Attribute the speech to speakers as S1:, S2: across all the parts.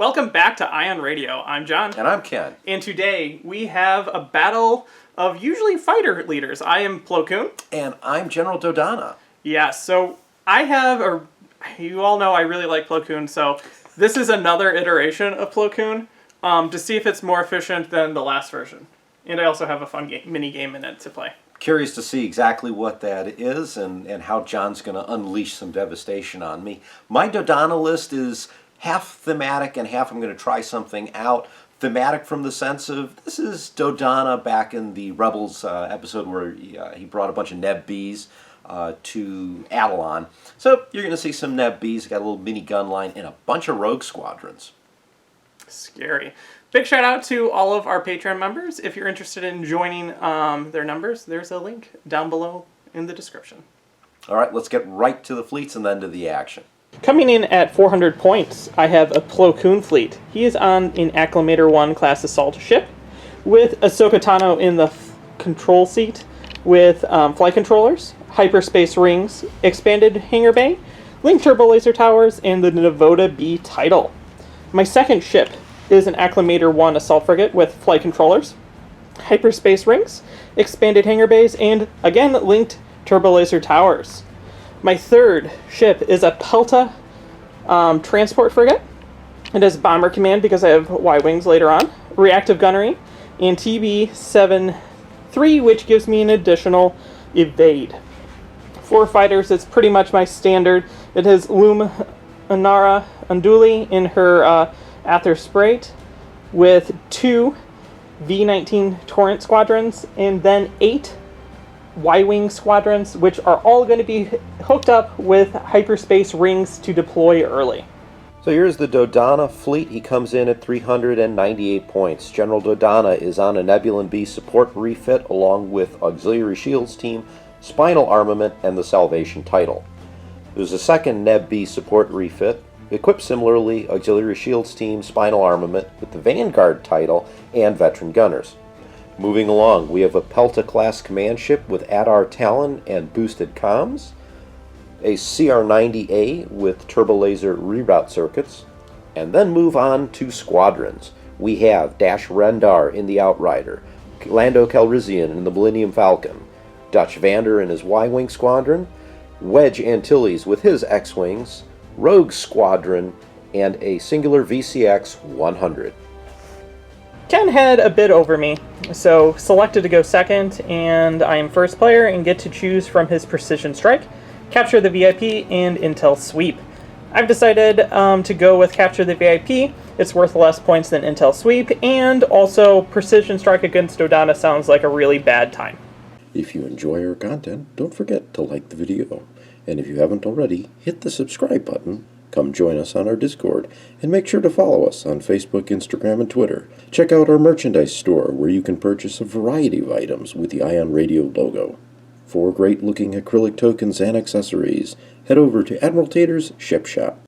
S1: Welcome back to Ion Radio. I'm John.
S2: And I'm Ken.
S1: And today we have a battle of usually fighter leaders. I am Plo Koon.
S2: And I'm General Dodonna.
S1: Yeah, so you all know I really like Plo Koon, so this is another iteration of Plo Koon to see if it's more efficient than the last version. And I also have a fun mini game in it to play.
S2: Curious to see exactly what that is and how John's going to unleash some devastation on me. My Dodonna list is half thematic and half I'm going to try something out. Thematic from the sense of this is Dodonna back in the Rebels episode where he brought a bunch of Neb Bees to Adelon. So you're going to see some Neb Bees, got a little mini gun line, and a bunch of rogue squadrons.
S1: Scary. Big shout out to all of our Patreon members. If you're interested in joining their numbers, there's a link down below in the description.
S2: All right, let's get right to the fleets and then to the action.
S1: Coming in at 400 points, I have a Plo Koon Fleet. He is on an Acclamator 1 class assault ship with Ahsoka Tano in the control seat with flight controllers, hyperspace rings, expanded hangar bay, linked turbo laser towers, and the Navoda B title. My second ship is an Acclamator 1 assault frigate with flight controllers, hyperspace rings, expanded hangar bays, and again linked turbo laser towers. My third ship is a Pelta transport frigate. It has bomber command because I have Y-wings later on, reactive gunnery, and TB-73, which gives me an additional evade. For fighters, it's pretty much my standard. It has Luminara Unduli in her Aether Sprite with 2 V-19 Torrent squadrons and then 8 Y-wing squadrons, which are all going to be hooked up with hyperspace rings to deploy early.
S2: So here's the Dodonna fleet. He comes in at 398 points. General Dodonna is on a Nebulan B support refit along with Auxiliary Shields team, Spinal Armament, and the Salvation title. There's a second Neb B support refit, equipped similarly Auxiliary Shields team, Spinal Armament, with the Vanguard title and Veteran Gunners. Moving along, we have a Pelta class command ship with Adar Talon and boosted comms, a CR-90A with turbo laser reroute circuits, and then move on to squadrons. We have Dash Rendar in the Outrider, Lando Calrissian in the Millennium Falcon, Dutch Vander in his Y-Wing squadron, Wedge Antilles with his X-Wings, Rogue Squadron, and a singular VCX 100.
S1: Ken had a bit over me, so selected to go second, and I am first player and get to choose from his Precision Strike, Capture the VIP, and Intel Sweep. I've decided to go with Capture the VIP. It's worth less points than Intel Sweep, and also Precision Strike against Dodonna sounds like a really bad time.
S3: If you enjoy our content, don't forget to like the video. And if you haven't already, hit the subscribe button, come join us on our Discord, and make sure to follow us on Facebook, Instagram, and Twitter. Check out our merchandise store where you can purchase a variety of items with the Ion Radio logo. For great-looking acrylic tokens and accessories, head over to Admiral Tater's Ship Shop.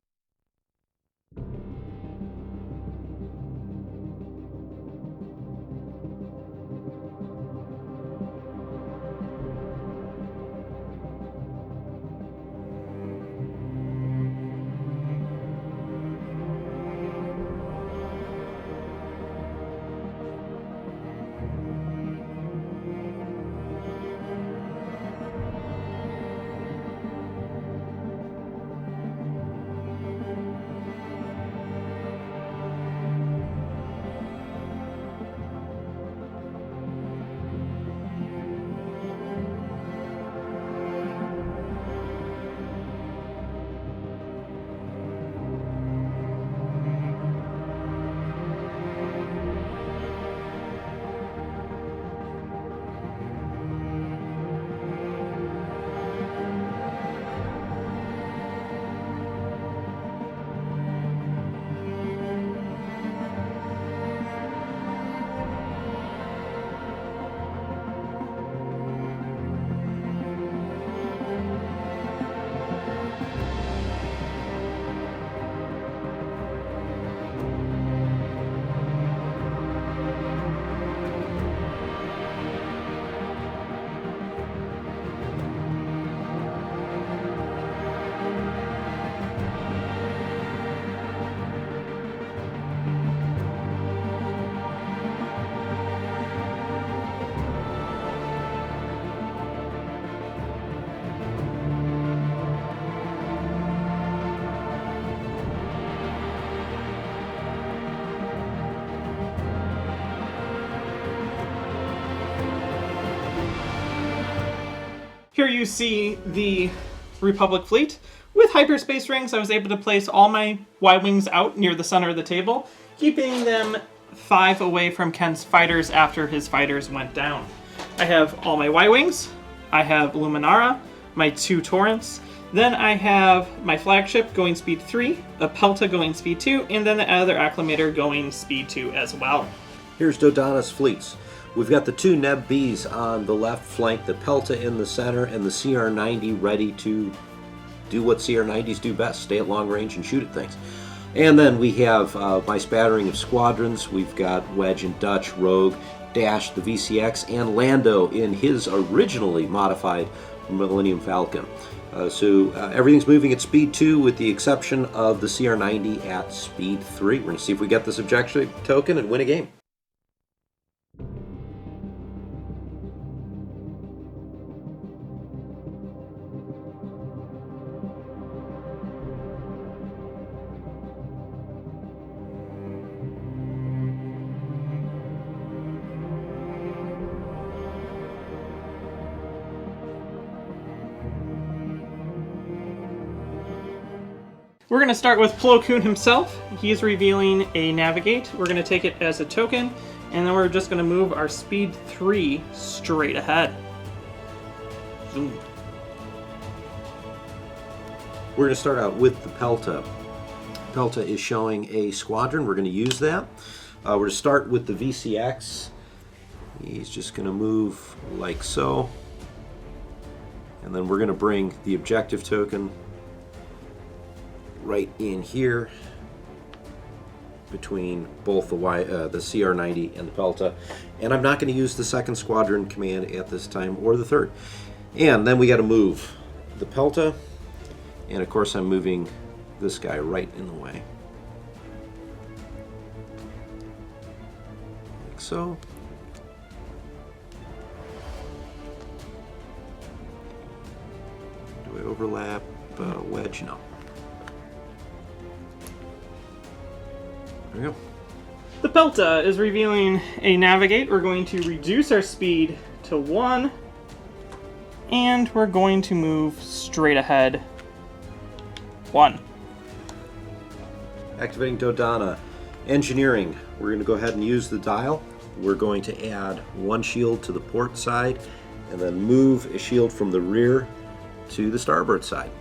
S1: Here you see the Republic fleet. With hyperspace rings, I was able to place all my Y-Wings out near the center of the table, keeping them 5 away from Ken's fighters after his fighters went down. I have all my Y-Wings, I have Luminara, my 2 Torrents, then I have my flagship going speed 3, a Pelta going speed 2, and then the other Acclamator going speed 2 as well.
S2: Here's Dodonna's fleets. We've got the 2 Neb Bs on the left flank, the Pelta in the center, and the CR-90 ready to do what CR-90s do best, stay at long range and shoot at things. And then we have my spattering of squadrons. We've got Wedge and Dutch, Rogue, Dash, the VCX, and Lando in his originally modified Millennium Falcon. So everything's moving at speed 2 with the exception of the CR-90 at speed 3. We're going to see if we get this objective token and win a game.
S1: We're going to start with Plo Koon himself. He's revealing a Navigate. We're going to take it as a token, and then we're just going to move our speed 3 straight ahead. Zoom.
S2: We're going to start out with the Pelta. Pelta is showing a squadron. We're going to use that. We're going to start with the VCX. He's just going to move like so. And then we're going to bring the objective token right in here between both the CR-90 and the Pelta. And I'm not going to use the second squadron command at this time, or the third. And then we got to move the Pelta, and of course I'm moving this guy right in the way. Like so. Do I overlap Wedge? No. There we go.
S1: The Pelta is revealing a Navigate. We're going to reduce our speed to 1, and we're going to move straight ahead 1.
S2: Activating Dodonna. Engineering. We're going to go ahead and use the dial. We're going to add 1 shield to the port side, and then move a shield from the rear to the starboard side.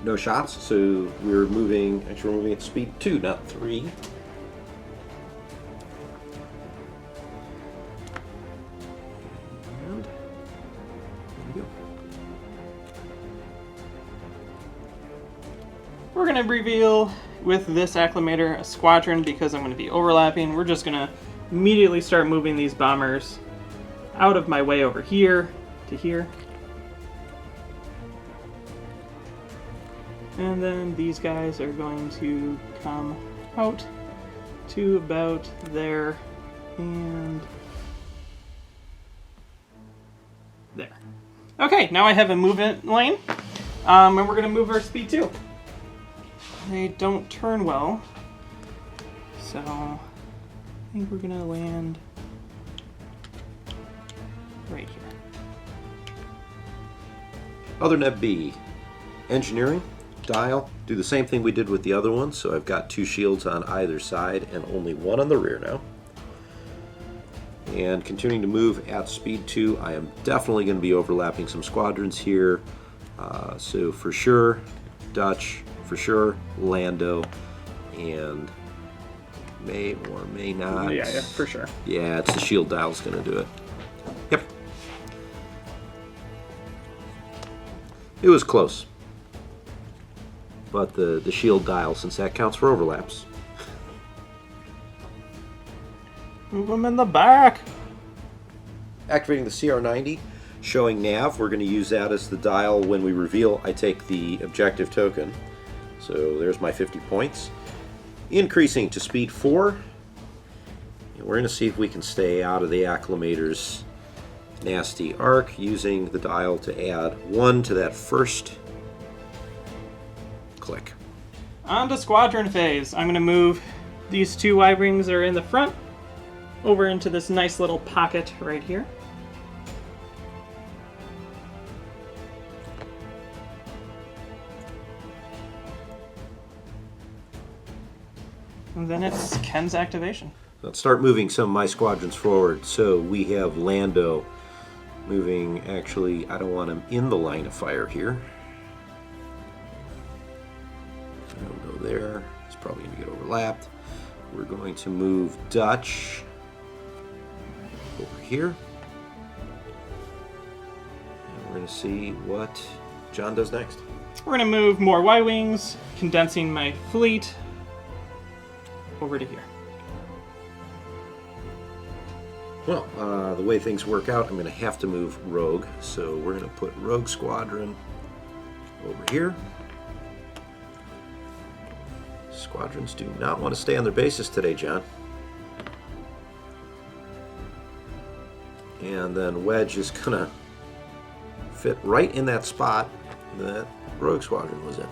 S2: No shots, so we're moving at speed 2, not 3.
S1: We're going to reveal with this Acclamator a squadron because I'm going to be overlapping. We're just going to immediately start moving these bombers out of my way over here to here. And then these guys are going to come out to about there and there. Okay, now I have a movement lane, and we're going to move our speed 2. They don't turn well, so I think we're going to land right here.
S2: Other Neb B. Engineering. Dial. Do the same thing we did with the other one, so I've got 2 shields on either side and only 1 on the rear now. And continuing to move at speed 2, I am definitely going to be overlapping some squadrons here. So for sure, Dutch, for sure, Lando, and may or may not.
S1: Yeah, for sure.
S2: Yeah, it's the shield dial's going to do it. Yep. It was close. But the shield dial, since that counts for overlaps.
S1: Move them in the back.
S2: Activating the CR-90, showing nav. We're going to use that as the dial. When we reveal, I take the objective token. So there's my 50 points. Increasing to speed 4. And we're going to see if we can stay out of the Acclamator's nasty arc, using the dial to add 1 to that first click.
S1: On to squadron phase. I'm going to move these 2 Y-Wings that are in the front over into this nice little pocket right here. And then it's Ken's activation.
S2: Let's start moving some of my squadrons forward. So we have Lando moving, actually, I don't want him in the line of fire here. I'll go there. He's probably going to get overlapped. We're going to move Dutch over here. And we're going to see what John does next.
S1: We're going to move more Y-Wings, condensing my fleet over to here.
S2: Well, the way things work out, I'm going to have to move Rogue. So we're going to put Rogue Squadron over here. Squadrons do not want to stay on their bases today, John. And then Wedge is going to fit right in that spot that Rogue Squadron was in.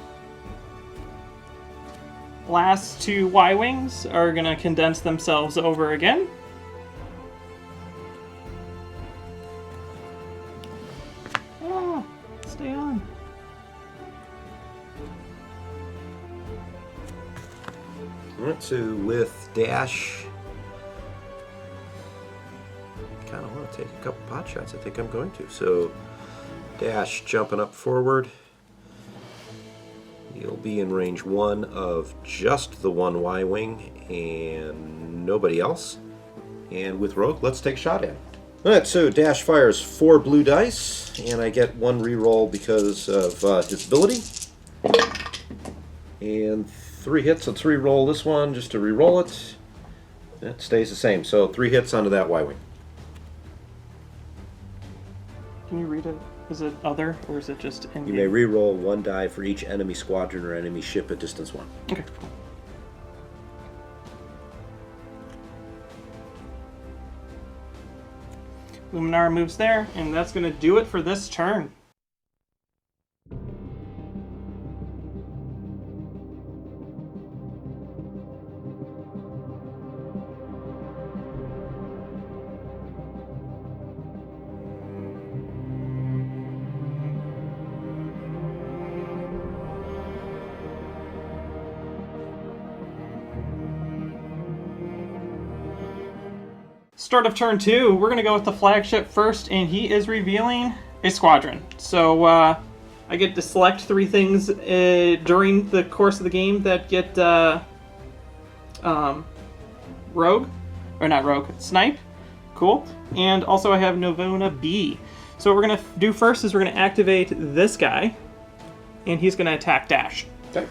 S1: Last two Y-Wings are going to condense themselves over again. Oh, stay on.
S2: Alright, so with Dash, kind of want to take a couple pot shots. I think I'm going to. So Dash jumping up forward. He'll be in range 1 of just the one Y-Wing and nobody else. And with Rogue, let's take a shot at him. Alright, so Dash fires 4 blue dice, and I get 1 reroll because of his ability. And 3 hits. Let's re-roll this one just to re-roll it. It stays the same. So 3 hits onto that Y-Wing.
S1: Can you read it? Is it other, or is it just in
S2: You may re-roll 1 die for each enemy squadron or enemy ship at distance 1.
S1: Okay, cool. Luminar moves there, and that's going to do it for this turn. Start of turn 2, we're going to go with the flagship first, and he is revealing a squadron. So I get to select 3 things during the course of the game that get rogue, or not rogue, snipe. Cool. And also I have Novona B. So what we're going to do first is we're going to activate this guy, and he's going to attack Dash.
S2: Okay.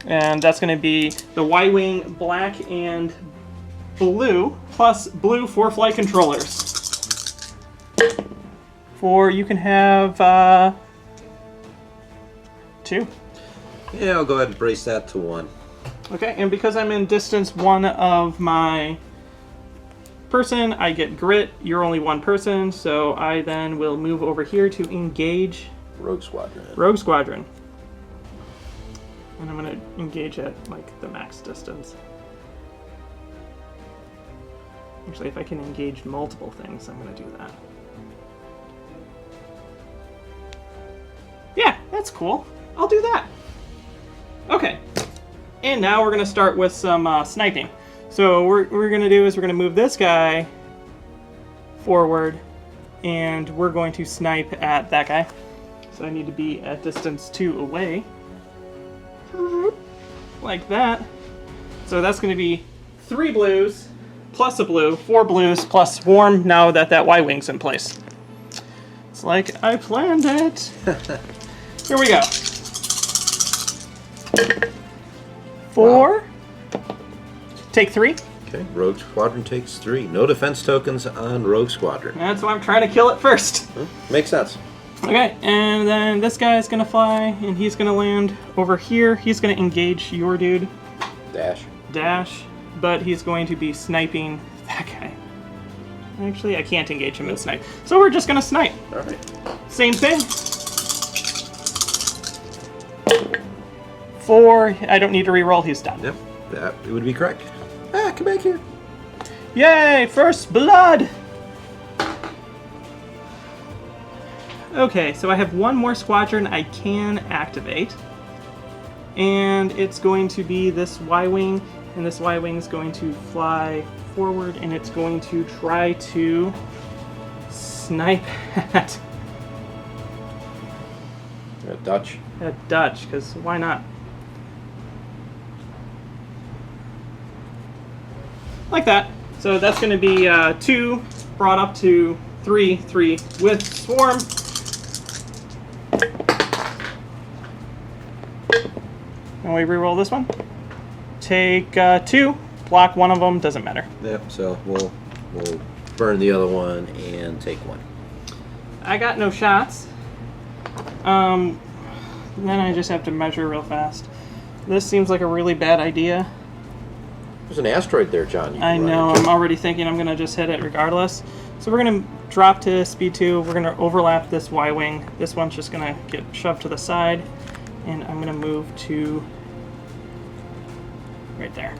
S1: And that's going to be the Y-Wing black and blue, plus blue for flight controllers. You can have 2.
S2: Yeah, I'll go ahead and brace that to 1.
S1: Okay, and because I'm in distance 1 of my person, I get grit. You're only 1 person, so I then will move over here to engage
S2: Rogue Squadron.
S1: Rogue Squadron. And I'm going to engage at like the max distance. Actually, if I can engage multiple things, I'm going to do that. Yeah, that's cool. I'll do that. Okay. And now we're going to start with some sniping. So what we're going to do is we're going to move this guy forward, and we're going to snipe at that guy. So I need to be at distance 2 away. Like that. So that's going to be 3 blues. Plus a blue, 4 blues, plus swarm now that that Y-Wing's in place. It's like I planned it. Here we go. 4. Wow. Take 3.
S2: Okay, Rogue Squadron takes 3. No defense tokens on Rogue Squadron.
S1: That's why I'm trying to kill it first.
S2: Makes sense.
S1: Okay, and then this guy's gonna fly, and he's gonna land over here. He's gonna engage your dude. Dash. But he's going to be sniping that guy. Actually, I can't engage him and snipe. So we're just going to snipe.
S2: All right.
S1: Same thing. 4. I don't need to reroll. He's done.
S2: Yep, that would be correct. Come back here.
S1: Yay, first blood! Okay, so I have 1 more squadron I can activate. And it's going to be this Y-Wing. And this Y-wing is going to fly forward, and it's going to try to snipe at
S2: Dutch.
S1: Dutch, because why not? Like that. So that's going to be 2 brought up to 3 with Swarm. And we reroll this one. Take 2, block one of them, doesn't matter.
S2: Yep, so we'll burn the other one and take 1.
S1: I got no shots. Then I just have to measure real fast. This seems like a really bad idea.
S2: There's an asteroid there, John. You
S1: I
S2: can run
S1: know,
S2: into.
S1: I'm already thinking I'm going to just hit it regardless. So we're going to drop to speed 2. We're going to overlap this Y-wing. This one's just going to get shoved to the side. And I'm going to move to right there.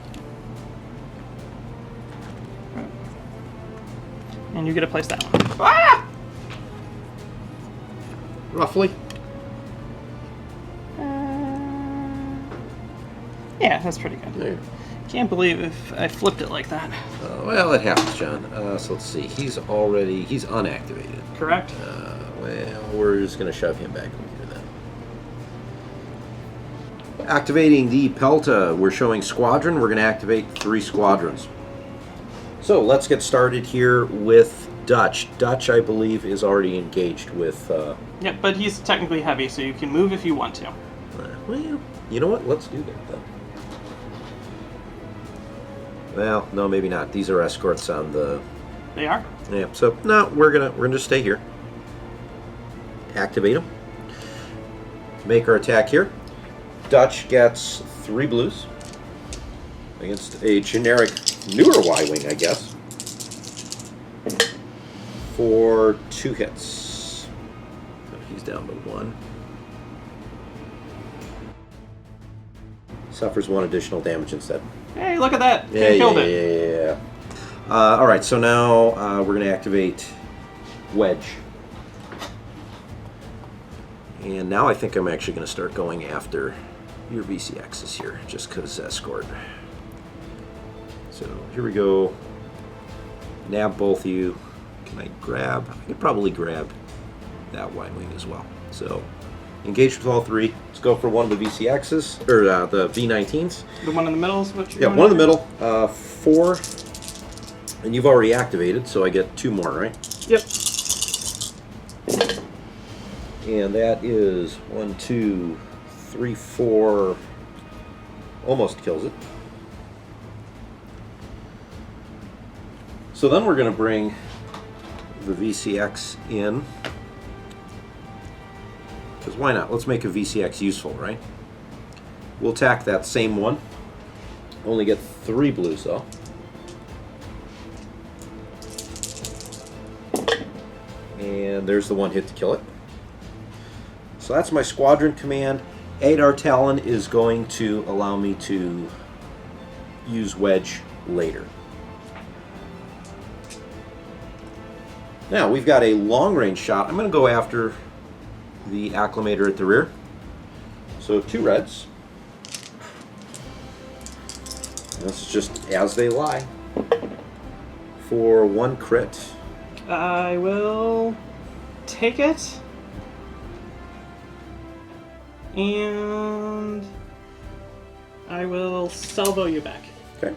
S1: And you get to place that one. Ah!
S2: Roughly.
S1: Yeah, that's pretty good.
S2: There.
S1: Can't believe if I flipped it like that.
S2: Well, it happens, John. So let's see. He's unactivated.
S1: Correct?
S2: Well, we're just going to shove him back over here then. Activating the Pelta, we're showing squadron. We're going to activate 3 squadrons. So let's get started here with Dutch. Dutch, I believe, is already engaged with...
S1: Yep, but he's technically heavy, so you can move if you want to.
S2: well, you know what? Let's do that, then. Well, no, maybe not. These are escorts on the...
S1: They are?
S2: Yeah, so, no, we're gonna just stay here. Activate them. Make our attack here. Dutch gets 3 blues. Against a generic newer Y-wing, I guess. For 2 hits. So he's down to 1. Suffers 1 additional damage instead.
S1: Hey, look at that!
S2: Yeah.
S1: Killed it.
S2: Alright, so now we're going to activate Wedge. And now I think I'm actually going to start going after your VCXs here, just because escort. So here we go. Nab both of you. Can I grab? I could probably grab that Y-wing as well. So engage with all 3. Let's go for one of the VCXs, or the V19s.
S1: The one in the middle is what you're
S2: Yeah,
S1: going
S2: one in the
S1: after?
S2: middle. 4. And you've already activated, so I get 2 more, right?
S1: Yep.
S2: And that is 1, 2, 3, 4. Almost kills it. So then we're going to bring the VCX in. Because why not? Let's make a VCX useful, right? We'll attack that same one. Only get 3 blues, though. And there's the 1 hit to kill it. So that's my squadron command. Adar Talon is going to allow me to use Wedge later. Now we've got a long range shot. I'm going to go after the acclimator at the rear. So 2 reds. That's just as they lie. For 1 crit.
S1: I will take it. And I will salvo you back.
S2: Okay.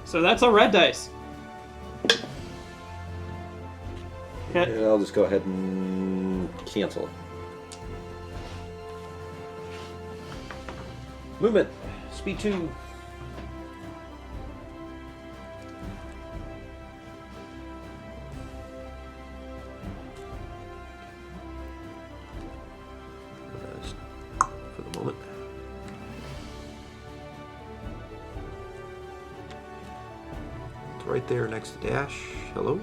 S1: So that's a red dice. Hit.
S2: And I'll just go ahead and cancel it. Movement. Speed 2. For the moment. It's right there next to Dash. Hello.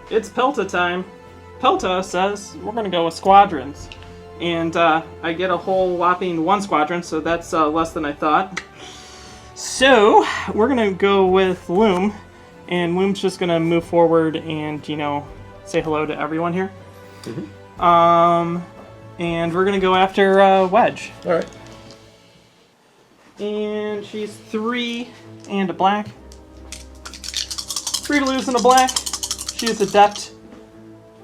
S1: It's Pelta time. Pelta says we're going to go with squadrons. And I get a whole whopping 1 squadron, so that's less than I thought. So we're going to go with Loom. And Loom's just going to move forward and, you know, say hello to everyone here.
S2: Mm-hmm.
S1: And we're gonna go after Wedge.
S2: All right.
S1: And she's 3 and a black. 3 blues and a black. She is adept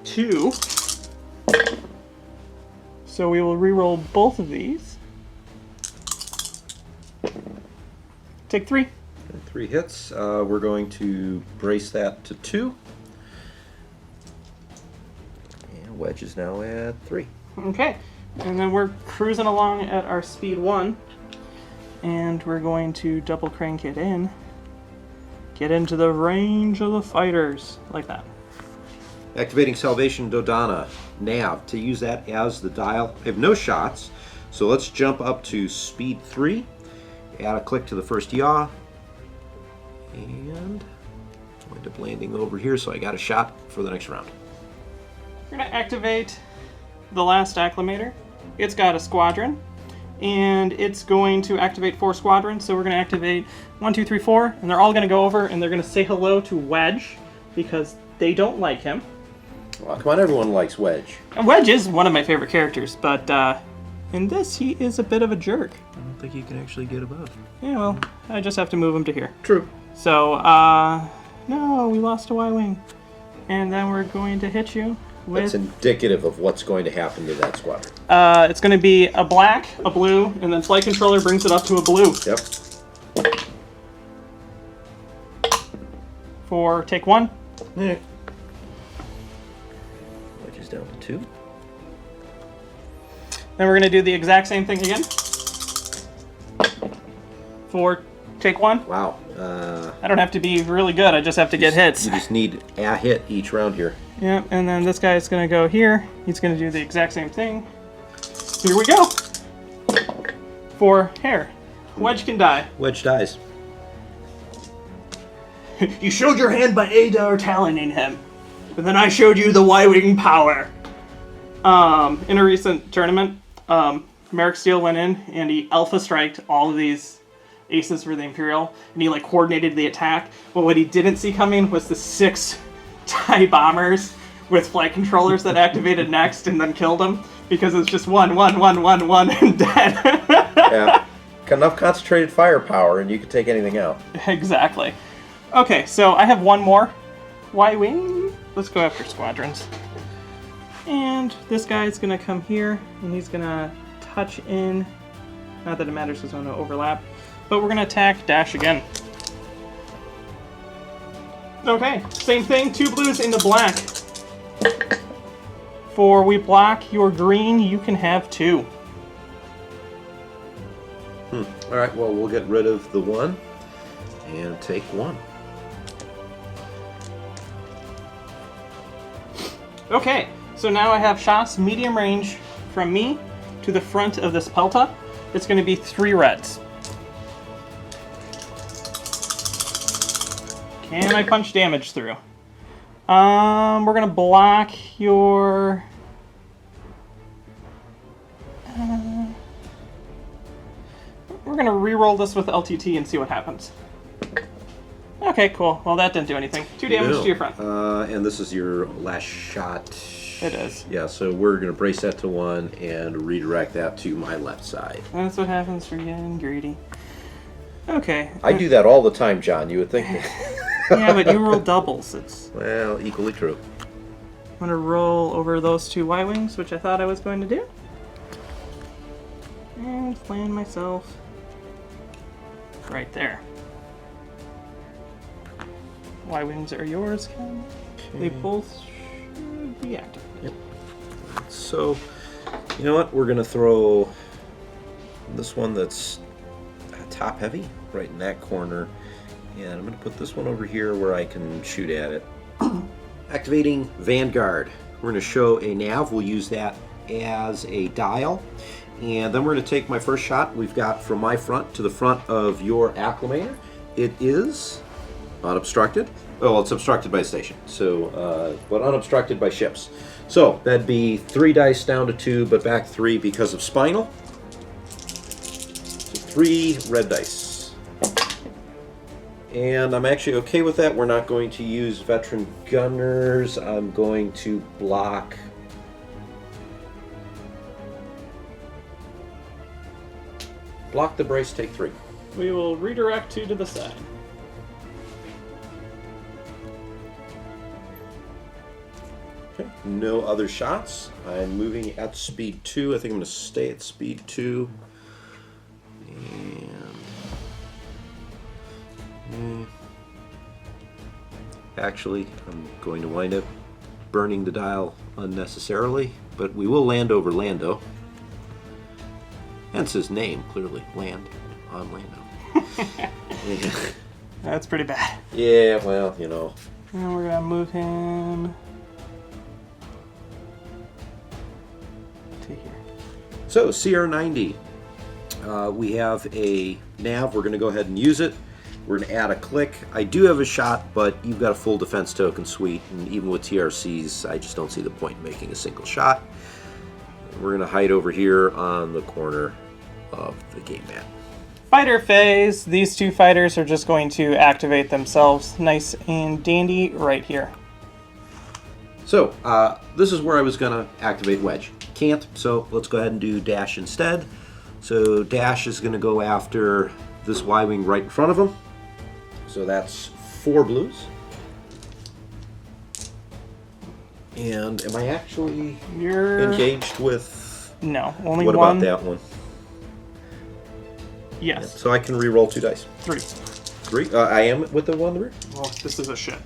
S1: 2. So we will re-roll both of these. Take 3.
S2: And 3 hits. We're going to brace that to 2. And Wedge is now at 3.
S1: Okay. And then we're cruising along at our speed 1. And we're going to double crank it in. Get into the range of the fighters. Like that.
S2: Activating Salvation Dodonna. Nav. To use that as the dial. I have no shots. So let's jump up to speed 3. Add a click to the first yaw. And wind up landing over here, so I got a shot for the next round.
S1: We're going to activate the last acclimator. It's got a squadron, and it's going to activate 4 squadrons. So we're going to activate 1, 2, 3, 4, and they're all going to go over and they're going to say hello to Wedge because they don't like him.
S2: Well, come on, everyone likes Wedge.
S1: And Wedge is one of my favorite characters, but in this he is a bit of a jerk.
S2: I don't think you can actually get above.
S1: Yeah, well, I just have to move him to here.
S2: True.
S1: So, no, we lost a Y-Wing. And then we're going to hit you with...
S2: That's indicative of what's going to happen to that squadron.
S1: It's going to be a black, a blue, and then Flight Controller brings it up to a blue.
S2: Yep.
S1: For take 1.
S2: Yeah. Wedge is down to 2.
S1: Then we're going to do the exact same thing again. For take 1.
S2: Wow.
S1: I don't have to be really good, I just have to get hits.
S2: You just need a hit each round here.
S1: Yeah, and then this guy is going to go here. He's going to do the exact same thing. Here we go. For hair. Wedge can die.
S2: Wedge dies.
S1: You showed your hand by Adar taloning him, but then I showed you the Y-Wing power. In a recent tournament, Merrick Steele went in and he alpha striked all of these aces for the Imperial, and he like coordinated the attack. But what he didn't see coming was the 6 TIE bombers with flight controllers that activated next and then killed him because it's just 1, 1, 1, 1, 1 and dead.
S2: Yeah. Enough concentrated firepower and you can take anything out.
S1: Exactly. Okay, so I have one more Y-Wing. Let's go after squadrons. And this guy's gonna come here and he's gonna touch in. Not that it matters because there's no overlap. But we're gonna attack Dash again. Okay, same thing, 2 blues into black. For we block your green, you can have 2.
S2: Alright, well, we'll get rid of the 1 and take 1.
S1: Okay, so now I have shots medium range from me to the front of this Pelta. It's going to be 3 reds. Can I punch damage through? We're going to block your... we're going to re-roll this with LTT and see what happens. Okay, cool. Well, that didn't do anything. 2 damage to your front.
S2: And this is your last shot.
S1: It is.
S2: Yeah, so we're going to brace that to 1 and redirect that to my left side.
S1: That's what happens for getting greedy. Okay.
S2: I do that all the time, John. You would think.
S1: Yeah, but you roll doubles. It's...
S2: Well, equally true.
S1: I'm going to roll over those 2 Y-Wings, which I thought I was going to do. And land myself right there. Y-Wings are yours, Ken. They both should be active.
S2: Yep. So, you know what? We're going to throw this one that's top heavy right in that corner. And I'm going to put this one over here where I can shoot at it. Activating Vanguard. We're going to show a nav. We'll use that as a dial. And then we're going to take my first shot. We've got from my front to the front of your acclimator. It is unobstructed. Well, it's obstructed by station, so but unobstructed by ships. So that'd be 3 dice down to 2, but back 3 because of spinal. So 3 red dice. And I'm actually okay with that. We're not going to use veteran gunners. I'm going to block Block the brace, take 3.
S1: We will redirect 2 to the side.
S2: Okay, no other shots. I'm moving at speed 2. I think I'm going to stay at speed 2. And actually, I'm going to wind up burning the dial unnecessarily, but we will land over Lando. Hence his name, clearly. Land on Lando. Yeah.
S1: That's pretty bad.
S2: Yeah, well, you know.
S1: And we're gonna move him to here.
S2: So, CR90. We have a nav. We're going to go ahead and use it. We're going to add a click. I do have a shot, but you've got a full defense token suite, and even with TRCs, I just don't see the point in making a single shot. We're going to hide over here on the corner of the game mat.
S1: Fighter phase. These 2 fighters are just going to activate themselves nice and dandy right here.
S2: So, this is where I was going to activate Wedge. Can't, so let's go ahead and do Dash instead. So Dash is going to go after this Y-Wing right in front of him. So that's 4 blues. And am I actually engaged with...
S1: No, only
S2: what
S1: one.
S2: What about that one?
S1: Yes.
S2: So I can re-roll 2 dice.
S1: 3.
S2: 3? I am with the 1 to rear?
S1: Well, this is a ship.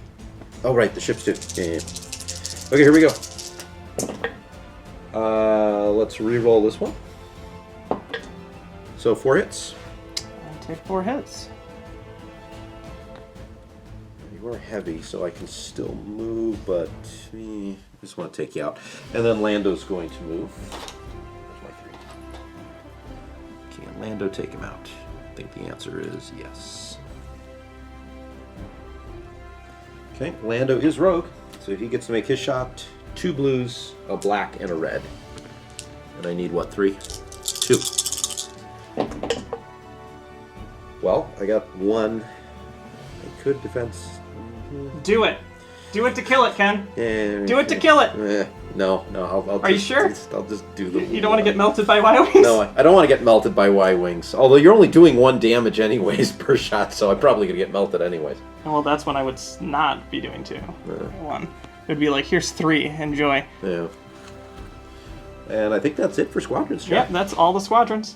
S2: Oh, right, the ship's 2. Yeah. Okay, here we go. Let's re-roll this one. So 4 hits.
S1: I take 4 hits.
S2: You are heavy, so I can still move, but I just want to take you out. And then Lando's going to move. There's my 3. Can Lando take him out? I think the answer is yes. Okay, Lando is rogue, so he gets to make his shot. 2 blues, a black, and a red. And I need, what, 3? 2. Well, I got 1. I could defense.
S1: Do it. Do it to kill it, Ken.
S2: Yeah,
S1: Do it to kill it.
S2: No, I'll
S1: Are you sure?
S2: I'll just do the...
S1: You don't want to get melted by Y-Wings?
S2: No, I don't want to get melted by Y-Wings. Although you're only doing 1 damage anyways per shot, so I'm probably going to get melted anyways.
S1: Well, that's when I would not be doing 2. 1. It would be like, here's 3. Enjoy.
S2: Yeah. And I think that's it for squadrons.
S1: Yep, that's all the squadrons.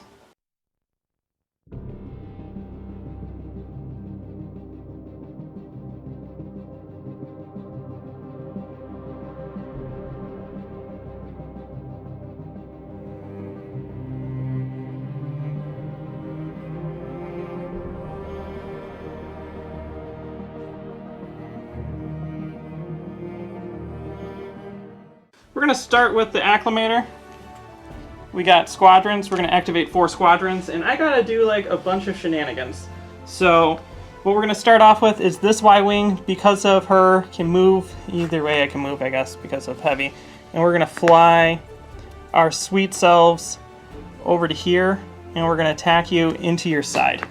S1: We're going to start with the acclimator. We got squadrons. We're going to activate 4 squadrons, and I got to do like a bunch of shenanigans. So what we're going to start off with is this Y-Wing, because of her, can move. Either way I can move, I guess, because of heavy. And we're going to fly our sweet selves over to here, and we're going to attack you into your side.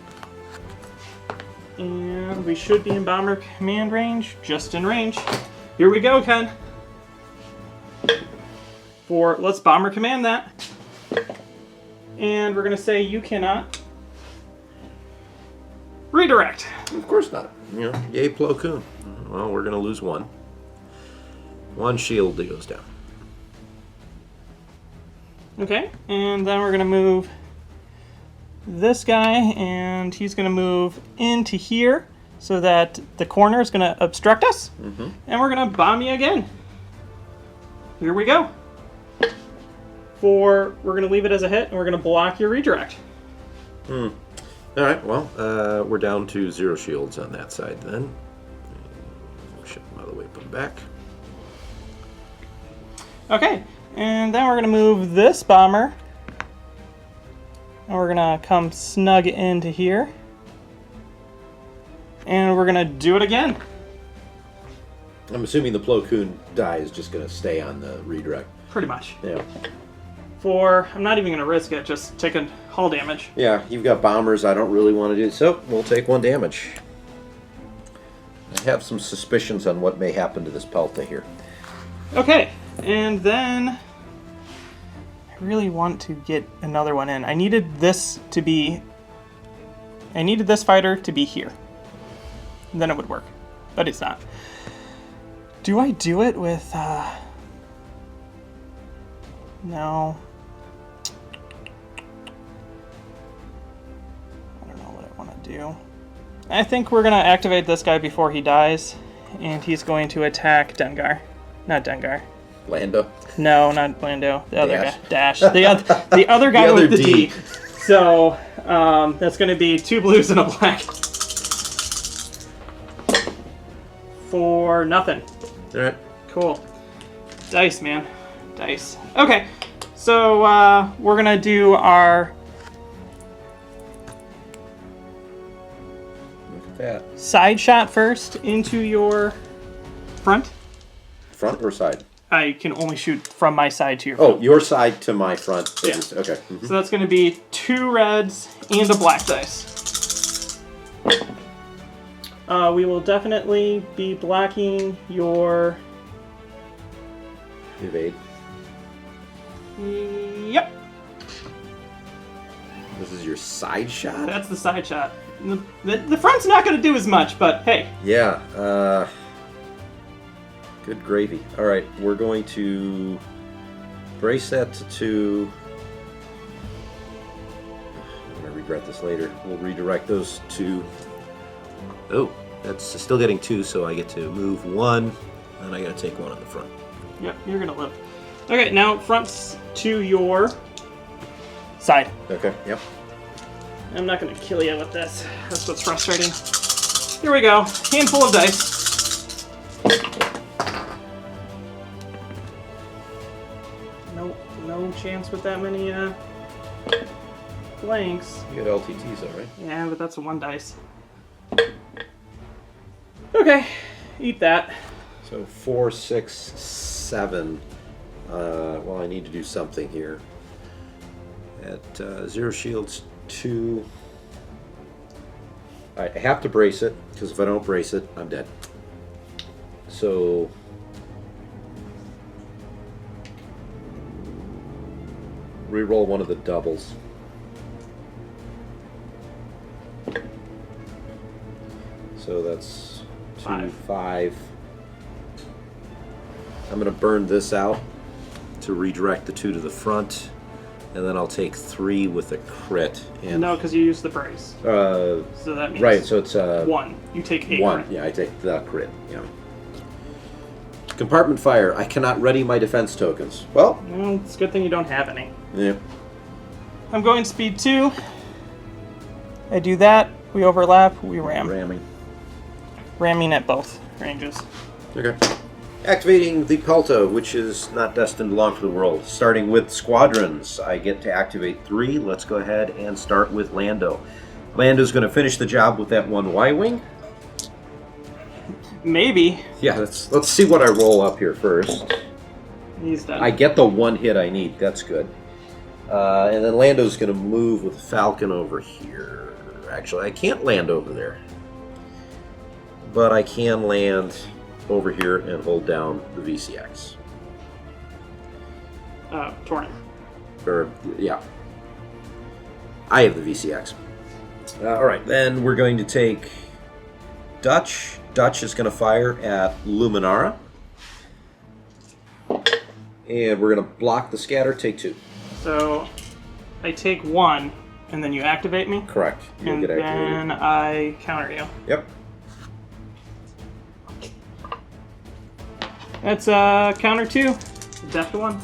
S1: And we should be in bomber command range, just in range. Here we go, Ken. Let's bomber command that. And we're going to say you cannot redirect.
S2: Of course not. You know, yay Plo Koon. Well, we're going to lose 1. 1 shield that goes down.
S1: Okay, and then we're going to move this guy, and he's going to move into here so that the corner is going to obstruct us. Mm-hmm. And we're going to bomb you again. Here we go. We're going to leave it as a hit, and we're going to block your redirect.
S2: All right, well, we're down to 0 shields on that side then. Ship them out of the way, put them back.
S1: Okay, and then we're going to move this bomber, and we're going to come snug into here, and we're going to do it again.
S2: I'm assuming the Plo Koon die is just going to stay on the redirect.
S1: Pretty much.
S2: Yeah.
S1: I'm not even going to risk it, just taking hull damage.
S2: Yeah, you've got bombers. I don't really want to do so. We'll take 1 damage. I have some suspicions on what may happen to this Pelta here.
S1: Okay, and then I really want to get another one in. I needed this fighter to be here. And then it would work. But it's not. Do I do it with, no. I don't know what I want to do. I think we're going to activate this guy before he dies. And he's going to attack Dengar. Not Dengar.
S2: Lando.
S1: No, not Lando. The other guy. Dash. The other guy
S2: The other
S1: with the D.
S2: D.
S1: So, that's going to be 2 blues and a black. For nothing.
S2: Alright.
S1: Cool. Dice, man. Dice. Okay. So, we're going to do our
S2: Look at that.
S1: side shot first into your front.
S2: Front or side?
S1: I can only shoot from my side to your
S2: Oh,
S1: front.
S2: your side to my front.
S1: Yeah.
S2: Okay. Mhm.
S1: So that's going to be 2 reds and a black dice. We will definitely be blocking your...
S2: Evade.
S1: Yep,
S2: This is your side shot?
S1: that's the side shot. The front's not going to do as much, but hey.
S2: Yeah. Good gravy. Alright, we're going to brace that to 2. I'm going to regret this later. We'll redirect those 2. Oh, that's still getting 2, so I get to move 1, and I got to take 1 on the front.
S1: Yep, you're going to live. Okay, now fronts to your side.
S2: Okay, yep.
S1: I'm not going to kill you with this. That's what's frustrating. Here we go. Handful of dice. No chance with that many blanks.
S2: You got LTTs, all right?
S1: Yeah, but that's a 1 dice. Okay, eat that.
S2: So 4, 6, 7. Well, I need to do something here. At 0 shields, 2. I have to brace it, because if I don't brace it, I'm dead. So... reroll one of the doubles. So that's 2, 5. I'm going to burn this out to redirect the 2 to the front, and then I'll take 3 with a crit. And
S1: No, because you use the brace. So that means
S2: right, so it's
S1: 1. You take 8.
S2: 1.
S1: Crit.
S2: Yeah, I take the crit. Yeah. Compartment fire. I cannot ready my defense tokens. Well,
S1: It's a good thing you don't have any.
S2: yeah.
S1: I'm going speed 2. I do that. We overlap. We ram.
S2: Ramming.
S1: Ramming at both ranges.
S2: Okay. Activating the Pelto, which is not destined long for the world. Starting with squadrons, I get to activate 3. Let's go ahead and start with Lando. Lando's going to finish the job with that 1 Y-wing.
S1: Maybe.
S2: Yeah, let's see what I roll up here first.
S1: He's done.
S2: I get the 1 hit I need. That's good. And then Lando's going to move with Falcon over here. Actually, I can't land over there. But I can land over here and hold down the VCX.
S1: Torn.
S2: Or, yeah. I have the VCX. Alright, then we're going to take Dutch. Dutch is going to fire at Luminara. And we're going to block the scatter, take 2.
S1: So I take 1, and then you activate me.
S2: Correct. You'll
S1: And
S2: get activated.
S1: then I counter you.
S2: Yep.
S1: That's counter 2. Death to 1.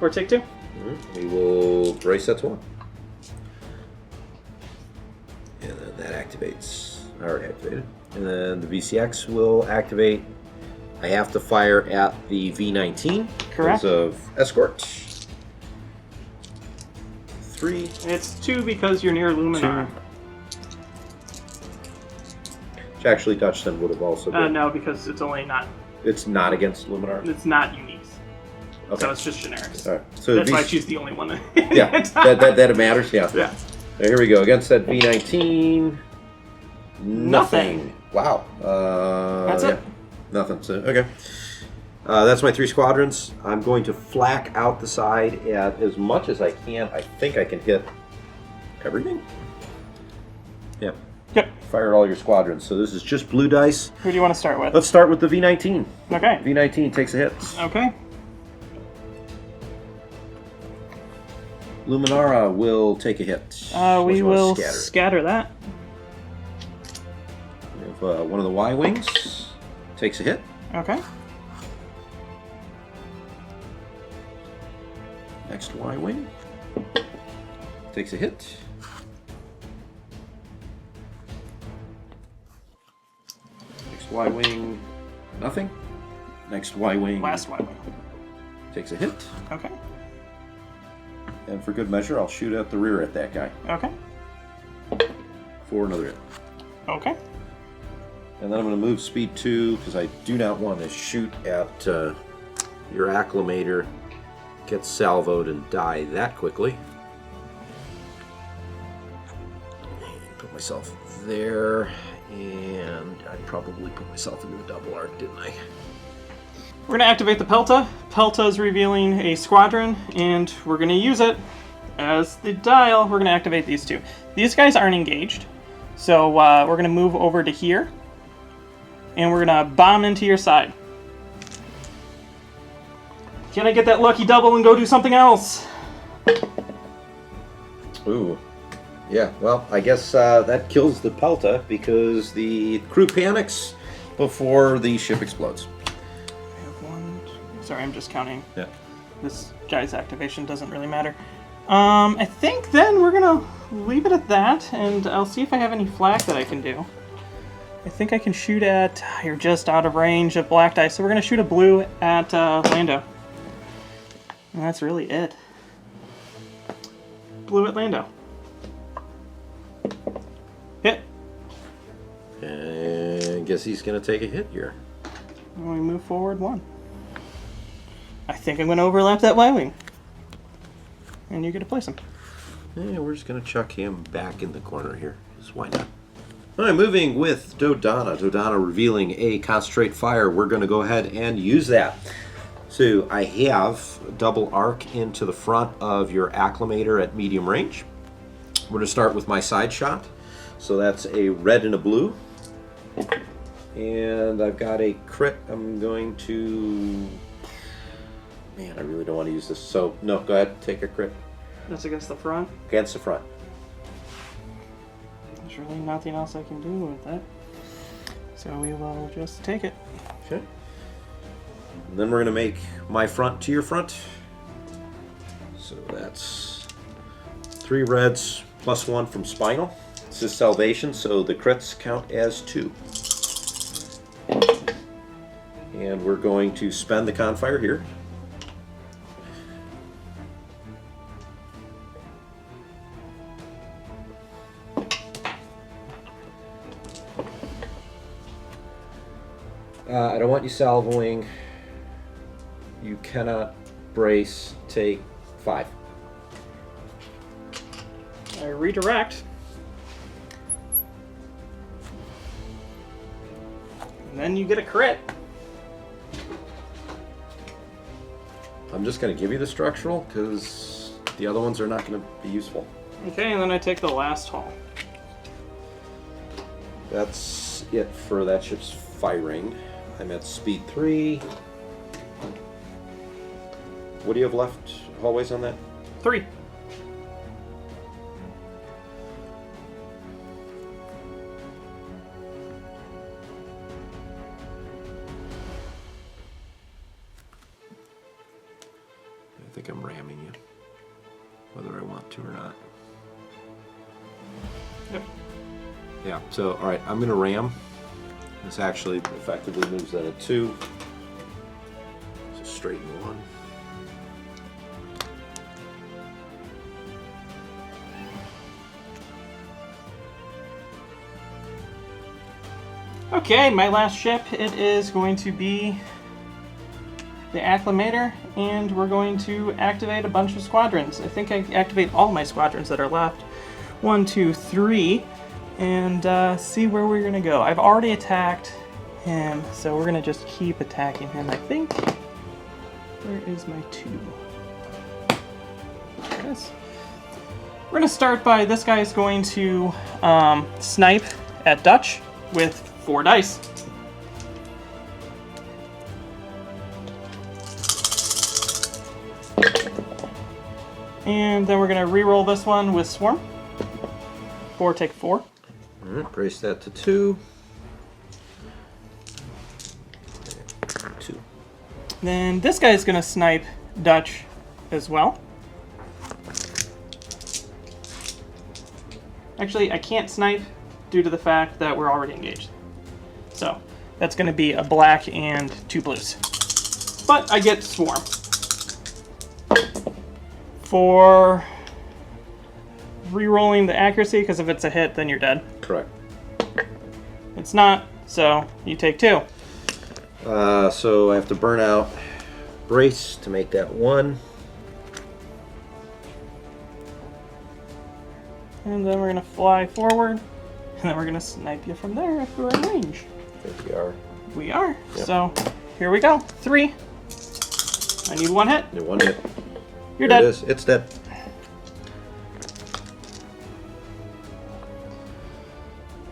S1: Or take 2.
S2: We will brace that to 1. And then that activates. Already activated. And then the VCX will activate. I have to fire at the V19
S1: Correct.
S2: because of escort. 3.
S1: It's 2 because you're near Luminar.
S2: Which actually Dutch then would have also been.
S1: No, because it's only not.
S2: It's not against Luminar.
S1: It's not unique.
S2: Okay.
S1: So it's just generics.
S2: All right. So
S1: That's why I choose the only one.
S2: yeah, that matters. Yeah.
S1: Yeah.
S2: Now, here we go against that V19.
S1: Nothing.
S2: Wow.
S1: That's it.
S2: Nothing. So okay. That's my 3 squadrons. I'm going to flak out the side at as much as I can. I think I can hit everything. Yep.
S1: Yep.
S2: Fire all your squadrons. So this is just blue dice.
S1: Who do you want to start with?
S2: Let's start with the V19.
S1: Okay.
S2: V19 takes a hit.
S1: Okay.
S2: Luminara will take a hit.
S1: We will scatter that.
S2: We have one of the Y-Wings. Takes a hit.
S1: Okay.
S2: Next Y-Wing. Takes a hit. Next Y-Wing. Nothing. Next Y-Wing.
S1: Last Y-Wing.
S2: Takes a hit.
S1: Okay.
S2: And for good measure, I'll shoot at the rear at that guy.
S1: Okay.
S2: For another hit.
S1: Okay.
S2: And then I'm going to move speed 2 because I do not want to shoot at your acclimator, get salvoed, and die that quickly. And put myself there, and I probably put myself into the double arc, didn't I?
S1: We're going to activate the Pelta. Pelta is revealing a squadron, and we're going to use it as the dial. We're going to activate these two. These guys aren't engaged, so we're going to move over to here, and we're going to bomb into your side. Can I get that lucky double and go do something else?
S2: Ooh. Yeah, well, I guess that kills the Pelta because the crew panics before the ship explodes.
S1: Sorry, I'm just counting.
S2: Yeah.
S1: This guy's activation doesn't really matter. I think then we're gonna leave it at that, and I'll see if I have any flak that I can do. I think I can shoot at... You're just out of range of black dice, so we're gonna shoot a blue at Lando. And that's really it. Blue at Lando. Hit.
S2: And I guess he's gonna take a hit here.
S1: And we move forward 1. I think I'm going to overlap that Y-Wing. And you get to place him.
S2: Yeah, we're just going to chuck him back in the corner here. Just why not? All right, moving with Dodonna. Dodonna revealing a concentrate fire. We're going to go ahead and use that. So I have double arc into the front of your acclimator at medium range. We're going to start with my side shot. So that's a red and a blue. And I've got a crit. I'm going to... Man, I really don't want to use this. So, no, go ahead. Take a crit.
S1: That's against the front.
S2: Against the front.
S1: There's really nothing else I can do with that. So we will just take it.
S2: Okay. And then we're going to make my front to your front. So that's 3 reds plus 1 from Spinal. This is Salvation, so the crits count as 2. And we're going to spend the Confire here. I don't want you salvoing. You cannot brace. Take 5.
S1: I redirect. And then you get a crit.
S2: I'm just going to give you the structural because the other ones are not going to be useful.
S1: Okay, and then I take the last haul.
S2: That's it for that ship's firing. I'm at speed 3. What do you have left hallways on that?
S1: 3.
S2: I think I'm ramming you, whether I want to or not.
S1: Yep.
S2: Yeah, so, alright, I'm going to ram. This actually effectively moves that at 2. So straighten 1.
S1: Okay, my last ship, it is going to be the Acclimator, and we're going to activate a bunch of squadrons. I think I activate all my squadrons that are left. 1, 2, 3, and see where we're going to go. I've already attacked him, so we're going to just keep attacking him, I think. Where is my 2? There it is. We're going to start by this guy is going to snipe at Dutch with 4 dice. And then we're going to re-roll this one with Swarm. 4, take 4.
S2: All right, brace that to 2. 2.
S1: Then this guy's going to snipe Dutch as well. Actually, I can't snipe due to the fact that we're already engaged. So that's going to be a black and 2 blues. But I get Swarm. For re-rolling the accuracy, because if it's a hit, then you're dead.
S2: Correct.
S1: It's not, so you take 2.
S2: So I have to burn out brace to make that 1.
S1: And then we're going to fly forward. And then we're going to snipe you from there if we're in range.
S2: I think we are.
S1: We are.
S2: Yep.
S1: So here we go. 3. I need 1 hit.
S2: Yeah, 1 hit.
S1: You're
S2: There
S1: dead.
S2: it is. It's dead.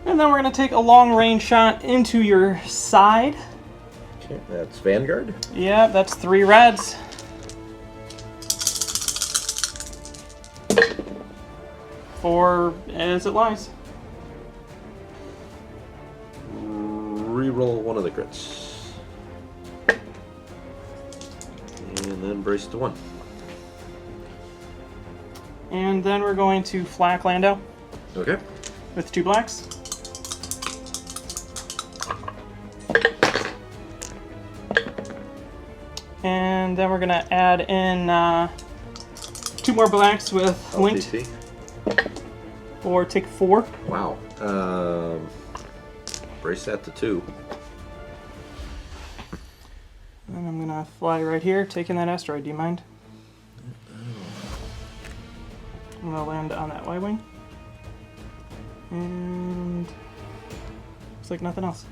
S1: And then we're going to take a long range shot into your side.
S2: Okay, that's Vanguard.
S1: Yeah, that's 3 reds. For as it lies.
S2: Reroll 1 of the crits. And then brace to 1.
S1: And then we're going to flak Lando
S2: Okay.
S1: with 2 blacks. And then we're going to add in 2 more blacks with linked.
S2: LTT.
S1: Or take 4.
S2: Wow. Brace that to 2.
S1: And I'm going to fly right here, taking that asteroid. Do you mind? I'm going to land on that Y-wing. And looks like nothing else.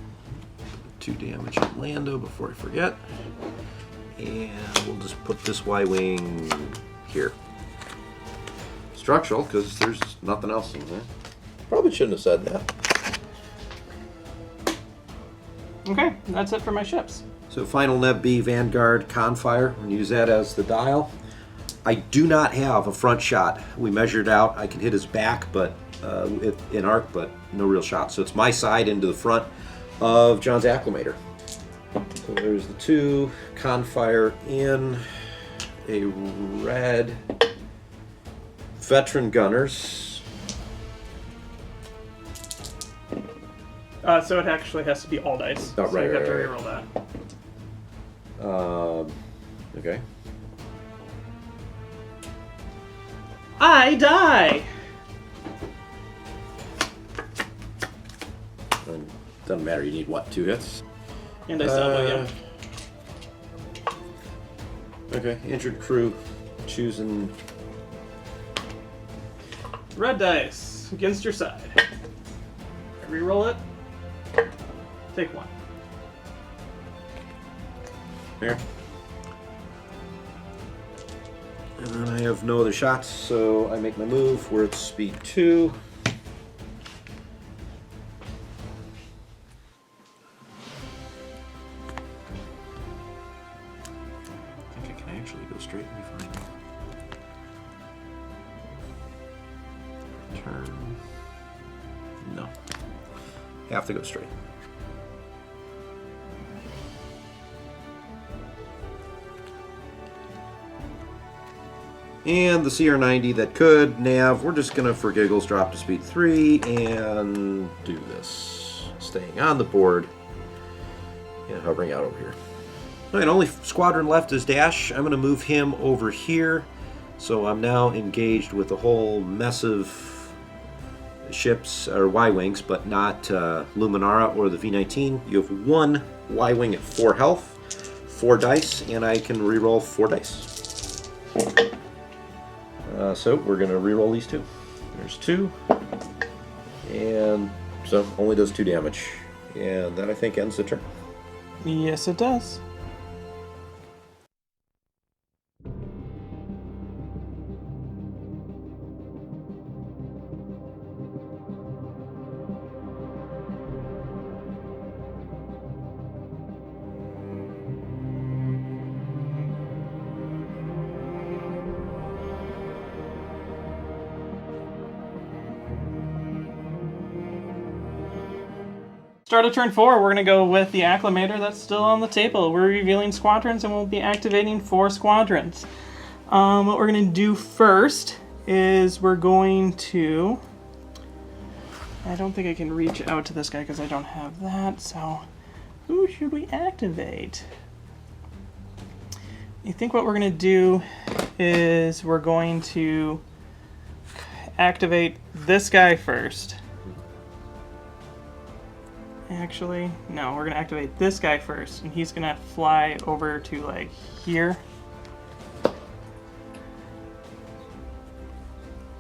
S2: 2 damage on Lando before I forget. And we'll just put this Y-wing here. Structural, because there's nothing else in there. Probably shouldn't have said that.
S1: Okay, that's it for my ships.
S2: So final Neb B, Vanguard, Confire. We'll use that as the dial. I do not have a front shot. We measured out. I can hit his back, but in arc, but no real shot. So it's my side into the front of John's Acclimator. So there's the 2 Confire in a red veteran gunners.
S1: So it actually has to be all dice.
S2: Oh,
S1: so
S2: right,
S1: you have to
S2: right,
S1: reroll that.
S2: Okay.
S1: I die!
S2: And doesn't matter, you need what, 2 hits?
S1: And I salvo you.
S2: Okay, injured crew choosing.
S1: Red dice against your side. Reroll it. Take 1.
S2: There. And then I have no other shots, so I make my move where it's speed 2. I think I can actually go straight and be fine. Turn. No. Have to go straight. And the CR90 that could, nav, we're just going to, for giggles, drop to speed 3 and do this. Staying on the board and hovering out over here. All right, only squadron left is Dash. I'm going to move him over here. So I'm now engaged with a whole mess of ships, or Y-Wings, but not Luminara or the V-19. You have 1 Y-Wing at 4 health, 4 dice, and I can reroll 4 dice. So we're going to reroll these 2. There's 2. And so only does 2 damage. And that, I think, ends the turn.
S1: Yes, it does. Start of turn 4, we're going to go with the acclimator that's still on the table. We're revealing squadrons, and we'll be activating 4 squadrons. What we're going to do first is we're going to... I don't think I can reach out to this guy because I don't have that, so... Who should we activate? I think what we're going to do is we're going to activate this guy first. Actually, no, we're going to activate this guy first, and he's going to fly over to, like, here.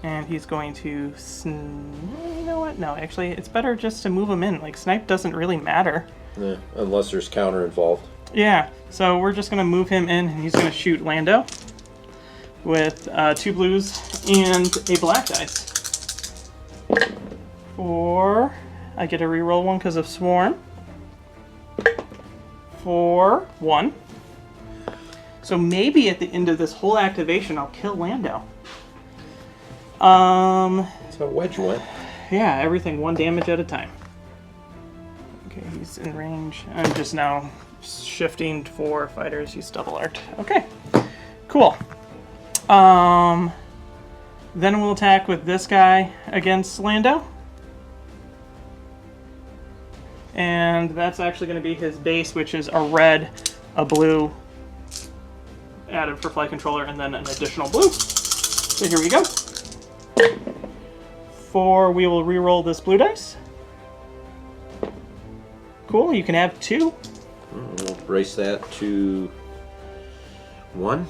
S1: And he's going to... You know what? No, actually, it's better just to move him in. Like, snipe doesn't really matter.
S2: Yeah, unless there's counter involved.
S1: Yeah, so we're just going to move him in, and he's going to shoot Lando with 2 blues and a black dice. I get to reroll 1 because of Swarm. 1. So maybe at the end of this whole activation, I'll kill Lando.
S2: That's how Wedge went.
S1: Yeah, everything 1 damage at a time. Okay, he's in range. I'm just now shifting for fighters. He's double arced. Okay, cool. Then we'll attack with this guy against Lando. And that's actually going to be his base, which is a red, a blue, added for flight controller, and then an additional blue. So here we go. 4, we will re-roll this blue dice. Cool, you can have 2.
S2: We'll brace that to 1.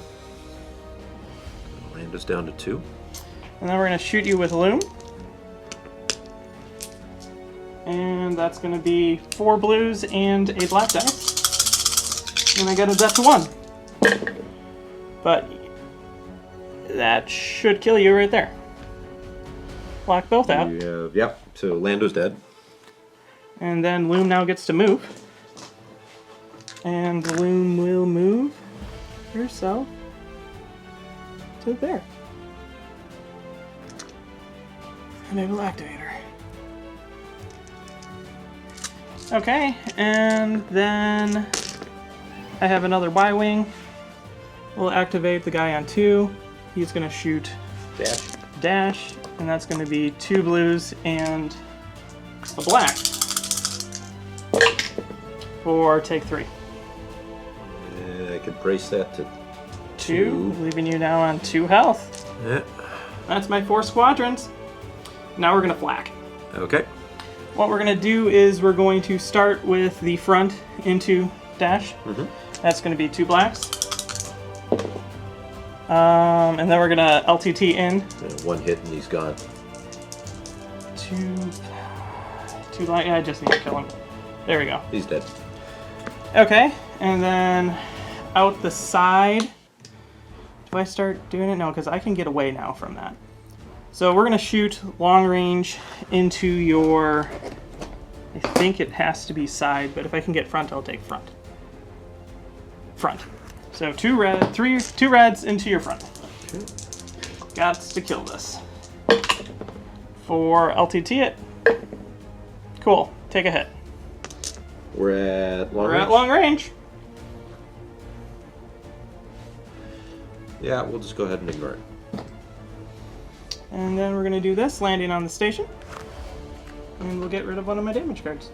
S2: Land us down to 2.
S1: And then we're going to shoot you with Loom. And that's going to be 4 blues and a black dice. And I got a death to 1. But that should kill you right there. Block both out.
S2: Yep, so Lando's dead.
S1: And then Loom now gets to move. And Loom will move herself to there. And I will activate her. Okay, and then I have another Y-Wing. We'll activate the guy on 2. He's going to shoot Dash, and that's going to be 2 blues and a black. For take 3.
S2: I could brace that to
S1: 2, leaving you now on 2 health.
S2: Yeah.
S1: That's my 4 squadrons. Now we're going to flak.
S2: Okay.
S1: What we're going to do is we're going to start with the front into Dash.
S2: Mm-hmm.
S1: That's going to be 2 blacks. And then we're going to LTT in.
S2: 1 hit and he's gone.
S1: 2 black. I just need to kill him. There we go.
S2: He's dead.
S1: Okay, and then out the side. Do I start doing it? No, because I can get away now from that. So we're going to shoot long range into your... I think it has to be side, but if I can get front, I'll take front. Front. So 2 reds into your front.
S2: Okay.
S1: Gots to kill this. For LTT it. Cool. Take a hit.
S2: We're at long range?
S1: We're at long range.
S2: Yeah, we'll just go ahead and ignore it.
S1: And then we're going to do this, landing on the station. And we'll get rid of one of my damage cards.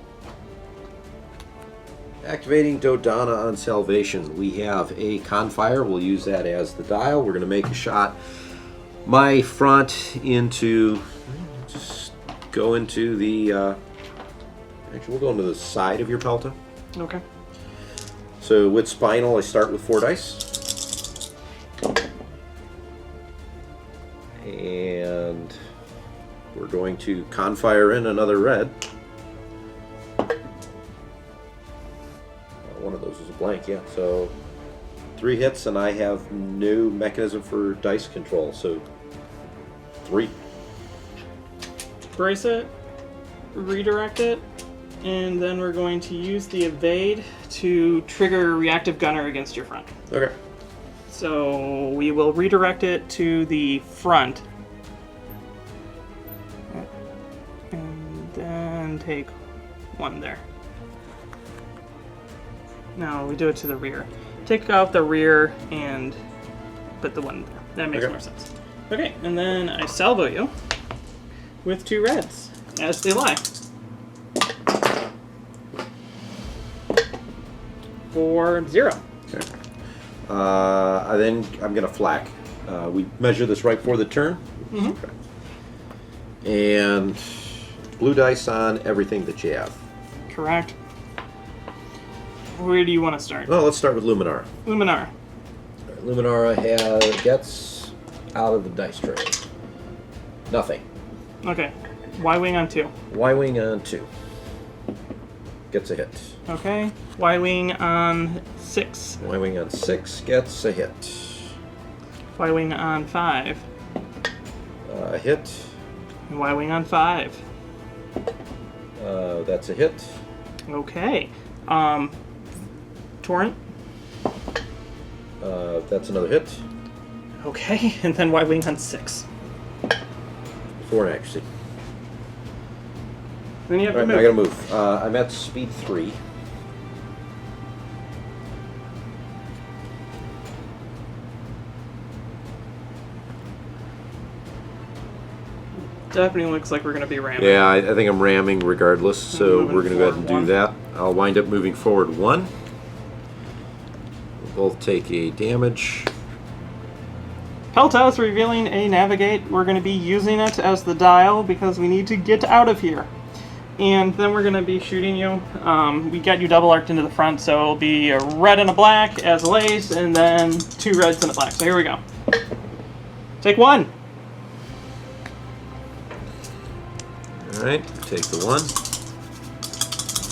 S2: Activating Dodonna on Salvation. We have a Confire. We'll use that as the dial. We're going to make a shot. My front into... Just go into the... Actually, we'll go into the side of your Pelta.
S1: Okay.
S2: So with Spinal, I start with 4 dice. And we're going to Confire in another red. One of those is a blank, yeah. So 3 hits, and I have no mechanism for dice control, so 3.
S1: Brace it, redirect it, and then we're going to use the evade to trigger Reactive Gunner against your front.
S2: Okay.
S1: So we will redirect it to the front. And then take 1 there. No, we do it to the rear. Take out the rear and put the one there. That makes more sense. Okay, and then I salvo you with 2 reds as they lie. 4-0.
S2: Okay. Then I'm going to flak. We measure this right before the turn.
S1: Mm-hmm.
S2: Okay. And blue dice on everything that you have.
S1: Correct. Where do you want to start?
S2: Well, let's start with Luminara.
S1: Luminara.
S2: Luminara gets out of the dice tray. Nothing.
S1: Okay. Y-wing on 2.
S2: Y-wing on 2. Gets a hit.
S1: Okay. Y-wing on 6.
S2: Y-wing on 6 gets a hit.
S1: Y-wing on 5.
S2: A hit.
S1: And Y-wing on 5.
S2: That's a hit.
S1: Okay. Torrent.
S2: That's another hit.
S1: Okay. And then Y-wing on 6.
S2: 4 in accuracy.
S1: Then you have
S2: All
S1: to
S2: right,
S1: move.
S2: I gotta move. I'm at speed 3.
S1: Definitely looks like we're going to be ramming.
S2: Yeah, I think I'm ramming regardless, so
S1: Moving
S2: we're going to go ahead and
S1: forward
S2: do
S1: 1.
S2: that. I'll wind up moving forward 1. We'll both take a damage.
S1: Pelta is revealing a navigate. We're going to be using it as the dial because we need to get out of here. And then we're going to be shooting you. We got you double arced into the front, so it'll be a red and a black as lace, and then 2 reds and a black. So here we go. Take 1.
S2: Alright, take the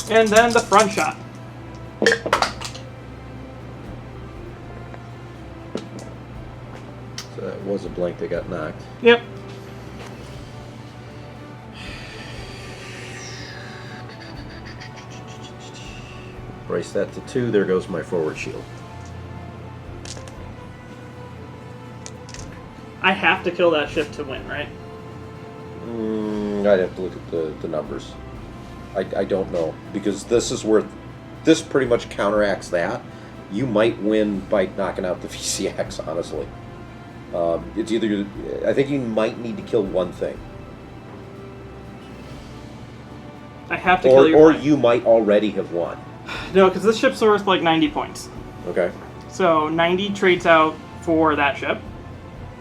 S2: 1.
S1: And then the front shot.
S2: So that was a blank that got knocked.
S1: Yep.
S2: Brace that to 2. There goes my forward shield.
S1: I have to kill that ship to win, right?
S2: I'd have to look at the numbers. I don't know, because this is where this pretty much counteracts that. You might win by knocking out the VCX, honestly. It's either, I think you might need to kill one thing.
S1: I have to kill your
S2: Or
S1: flank.
S2: you might already have won.
S1: No, because this ship's worth like 90 points.
S2: Okay.
S1: So 90 trades out for that ship.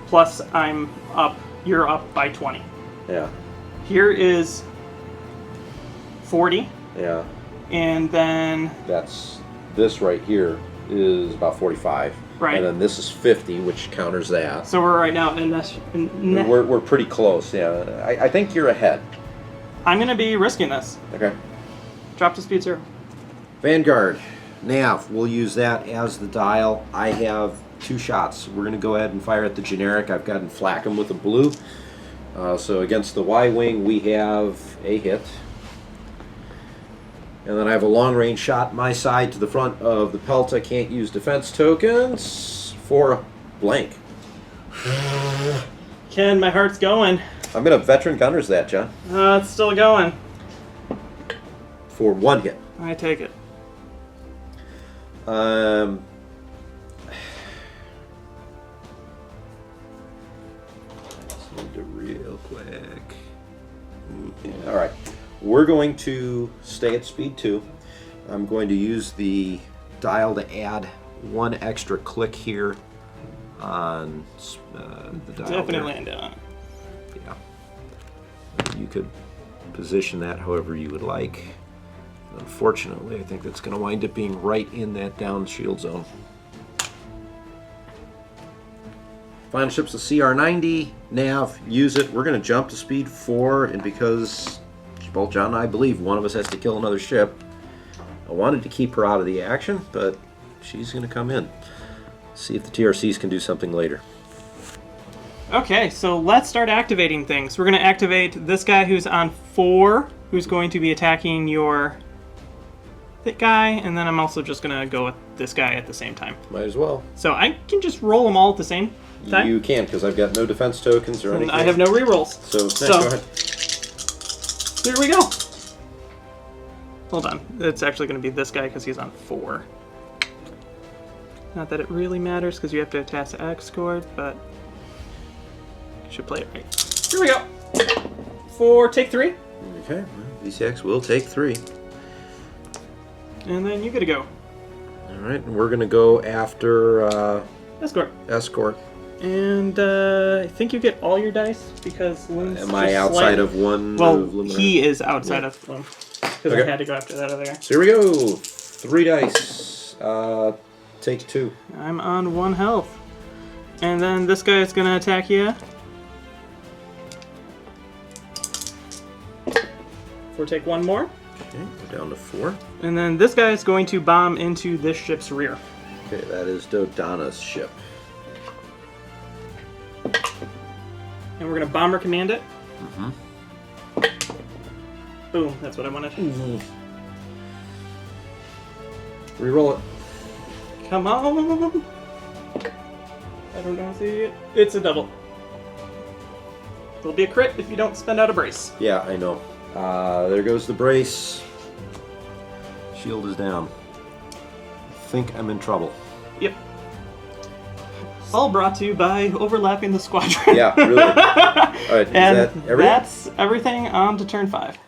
S1: Plus I'm up, you're up by 20.
S2: Yeah.
S1: Here is 40.
S2: Yeah.
S1: And then,
S2: That's, this right here is about 45.
S1: Right.
S2: And then this is 50, which counters that.
S1: so we're right now in this.
S2: We're pretty close, yeah. I think you're ahead.
S1: I'm going to be risking this.
S2: Okay.
S1: Drop to speed 0.
S2: Vanguard. Nav, we'll use that as the dial. I have 2 shots. We're going to go ahead and fire at the generic. I've gotten flack him with a blue. So against the Y-wing, we have a hit. And then I have a long-range shot my side to the front of the pelt. I can't use defense tokens for a blank.
S1: Ken, my heart's going.
S2: I'm going to veteran gunners that, John,
S1: It's still going.
S2: for 1 hit.
S1: I take it.
S2: Let's do real quick. All right. We're going to stay at speed 2. I'm going to use the dial to add 1 extra click here on the dial.
S1: Definitely
S2: there.
S1: landed on it.
S2: Yeah. You could position that however you would like. Unfortunately, I think that's going to wind up being right in that down shield zone. Final ship's a CR-90. Nav, use it. We're going to jump to speed 4, and because both John and I believe one of us has to kill another ship, I wanted to keep her out of the action, but she's going to come in. See if the TRCs can do something later.
S1: Okay, so let's start activating things. We're going to activate this guy who's on 4, who's going to be attacking your thick guy, and then I'm also just going to go with this guy at the same time.
S2: Might as well.
S1: So I can just roll them all at the same time.
S2: You can, because I've got no defense tokens or
S1: And
S2: anything.
S1: I have no rerolls.
S2: So, go ahead.
S1: Here we go. Hold on. It's actually going to be this guy because he's on 4. Not that it really matters because you have to attach the X cord, but should play it right. Here we go. For take 3.
S2: Okay, VCX will take 3.
S1: And then you get to go.
S2: Alright, and we're going to go after
S1: Escort.
S2: Escort.
S1: And I think you get all your dice because Loon's
S2: Am I outside of one?
S1: Well, he is outside of Loon. Because
S2: Okay.
S1: I had to go after that other guy.
S2: So here we go. 3 dice. Take 2.
S1: I'm on 1 health. And then this guy is going to attack you. For take 1 more.
S2: Okay, we're down to 4.
S1: And then this guy is going to bomb into this ship's rear.
S2: Okay, that is Dodonna's ship.
S1: And we're going to bomber command it.
S2: Mm-hmm.
S1: Boom, that's what I wanted.
S2: Reroll it.
S1: Come on! I don't know, see it. It's a double. It'll be a crit if you don't spend out a brace.
S2: Yeah, I know. There goes the brace. Shield is down. I think I'm in trouble.
S1: Yep. All brought to you by overlapping the squadron.
S2: Yeah, really. Alright,
S1: And
S2: is that everything?
S1: that's everything on to turn 5.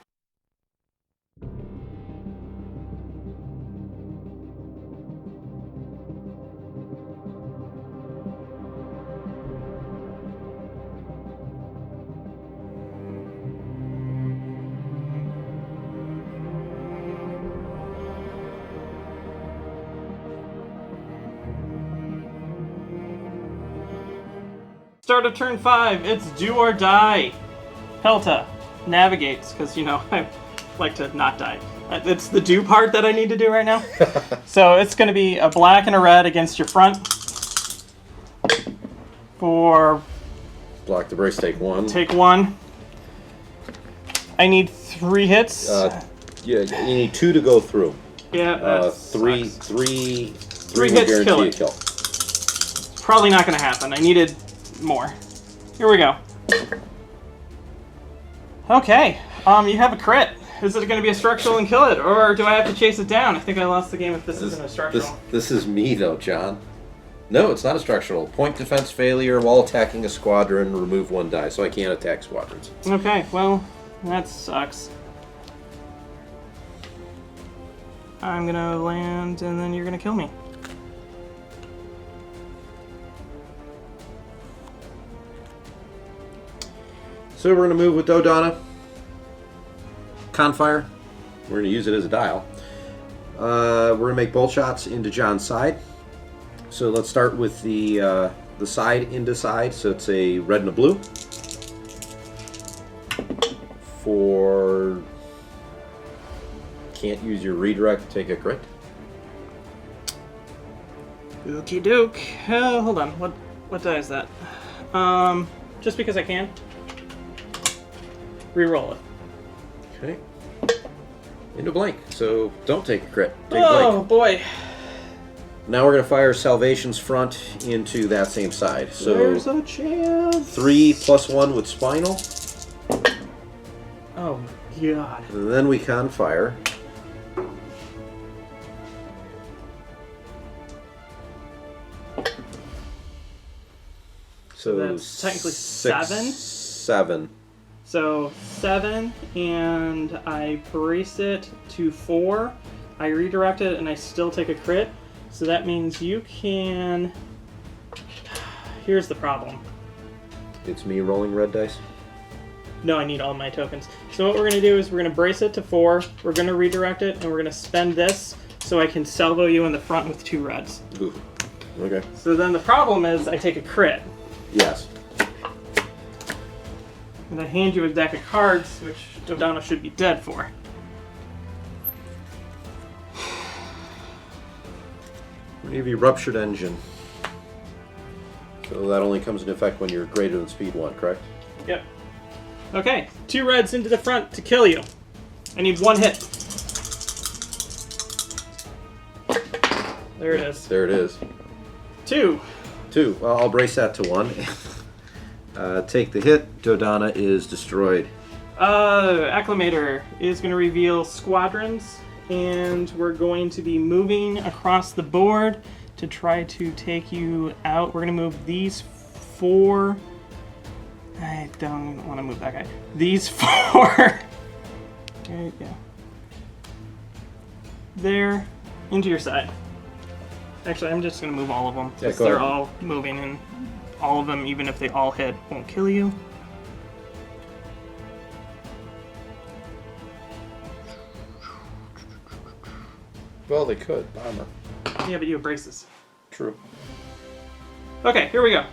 S1: Start of turn 5, it's do or die. Pelta navigates, because, you know, I like to not die. It's the do part that I need to do right now. So it's going to be a black and a red against your front. For
S2: Block the brace, take 1.
S1: take 1. I need 3 hits.
S2: Yeah, you need 2 to go through.
S1: Yeah, that
S2: Three
S1: sucks.
S2: will
S1: hits,
S2: guarantee
S1: kill
S2: a
S1: it.
S2: kill.
S1: Probably not going to happen. I needed more. Here we go. Okay, you have a crit. Is it going to be a structural and kill it, or do I have to chase it down? I think I lost the game if this isn't a structural.
S2: This is me, though, John. No, it's not a structural. Point defense failure while attacking a squadron, remove 1 die, so I can't attack squadrons.
S1: Okay, well, that sucks. I'm going to land, and then you're going to kill me.
S2: So we're going to move with Dodonna. Confire. We're going to use it as a dial. We're going to make bolt shots into John's side. So let's start with the side into side. So it's a red and a blue. For can't use your redirect to take a crit.
S1: Okie doke. Hold on. What die is that? Just because I can. Reroll it.
S2: Okay. Into blank. So don't take a crit. Take
S1: Oh
S2: blank.
S1: boy.
S2: Now we're going to fire Salvation's front into that same side. So
S1: There's a chance.
S2: 3 + 1 with Spinal.
S1: Oh god.
S2: And then we confire. So
S1: That's technically 7?
S2: 7.
S1: So 7, and I brace it to 4. I redirect it, and I still take a crit. So that means you can... Here's the problem.
S2: It's me rolling red dice.
S1: No, I need all my tokens. So what we're going to do is we're going to brace it to 4, we're going to redirect it, and we're going to spend this so I can salvo you in the front with 2 reds.
S2: Ooh. Okay.
S1: So then the problem is I take a crit,
S2: Yes.
S1: and I hand you a deck of cards, which Dodonna should be dead for.
S2: We have a ruptured engine. So that only comes into effect when you're greater than speed 1, correct?
S1: Yep. Okay, 2 reds into the front to kill you. I need 1 hit. There it is.
S2: There it is.
S1: 2.
S2: 2. Well, I'll brace that to 1. Take the hit. Dodonna is destroyed.
S1: Acclimator is going to reveal squadrons, and we're going to be moving across the board to try to take you out. We're going to move these 4. I don't want to move that guy. These 4. Okay, yeah. There, into your side. Actually, I'm just going to move all of them, because they're all moving, and all of them, even if they all hit, won't kill you.
S2: Well, they could. Bomber.
S1: Yeah, but you have braces.
S2: True.
S1: Okay, here we go.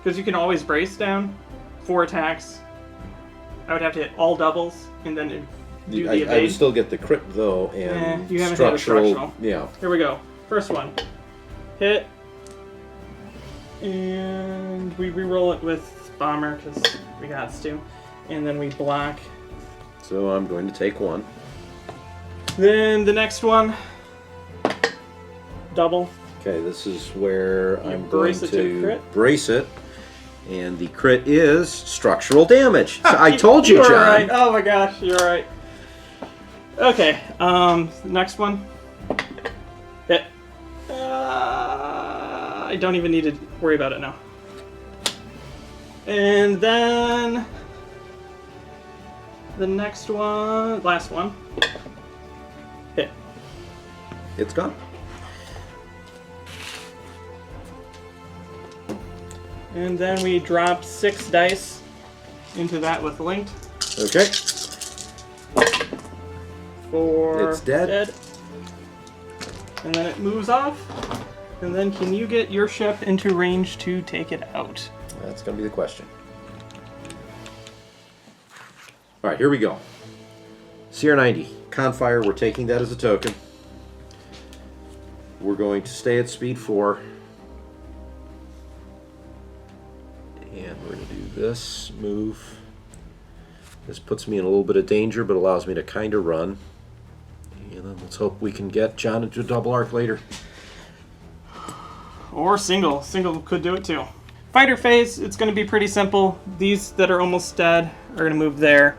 S1: Because you can always brace down 4 attacks. I would have to hit all doubles, and then do the evade.
S2: I would still get the crit, though, and
S1: you haven't hit a structural.
S2: Yeah.
S1: Here we go. First one. Hit. And we reroll it with bomber, because we got to. And then we block.
S2: So I'm going to take 1.
S1: Then the next one. Double.
S2: Okay, this is where I'm going
S1: brace it to crit.
S2: Brace it. And the crit is structural damage. So I told you,
S1: You're
S2: John.
S1: right. Oh my gosh, you're right. Okay, next one. Hit. I don't even need to worry about it now. And then the next one, last one. Hit.
S2: It's gone.
S1: And then we drop 6 dice into that with linked.
S2: Okay.
S1: 4.
S2: It's dead.
S1: And then it moves off. And then can you get your ship into range to take it out?
S2: That's going to be the question. All right, here we go. CR90, Confire, we're taking that as a token. We're going to stay at speed 4. And we're going to do this move. This puts me in a little bit of danger, but allows me to kind of run. And then let's hope we can get John into a double arc later.
S1: Or single. Single could do it too. Fighter phase, it's going to be pretty simple. These that are almost dead are going to move there.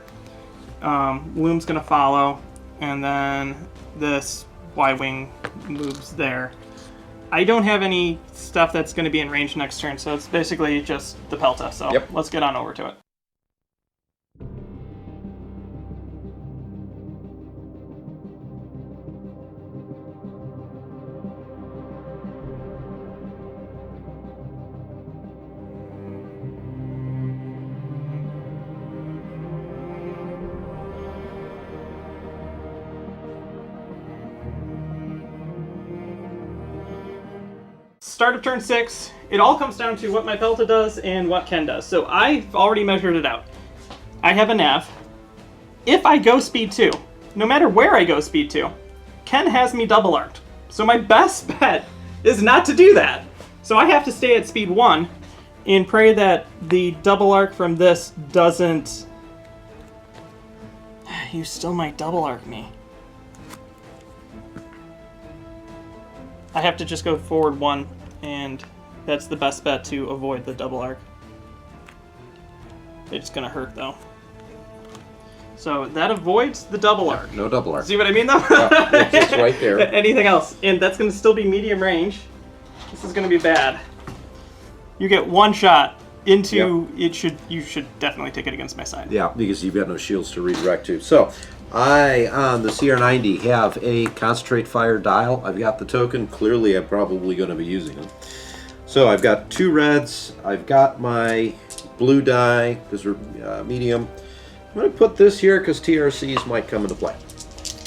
S1: Loom's going to follow. And then this Y-Wing moves there. I don't have any stuff that's going to be in range next turn, so it's basically just the Pelta. So Let's get on over to it. Start of turn 6, it all comes down to what my Pelta does and what Ken does. So I've already measured it out. I have a nav. If I go speed 2, no matter where I go speed 2, Ken has me double arced. So my best bet is not to do that. So I have to stay at speed 1 and pray that the double arc from this doesn't... You still might double arc me. I have to just go forward 1, and that's the best bet to avoid the double arc. It's gonna hurt though. So that avoids the double arc.
S2: No double arc.
S1: See what I mean though?
S2: Yeah, it's just right there.
S1: Anything else? And that's gonna still be medium range. This is gonna be bad. You get 1 shot into it. You should definitely take it against my side.
S2: Yeah, because you've got no shields to redirect to. So I, on the CR90, have a concentrate fire dial. I've got the token. Clearly, I'm probably going to be using them. So I've got 2 reds. I've got my blue die, because we're medium. I'm going to put this here because TRCs might come into play.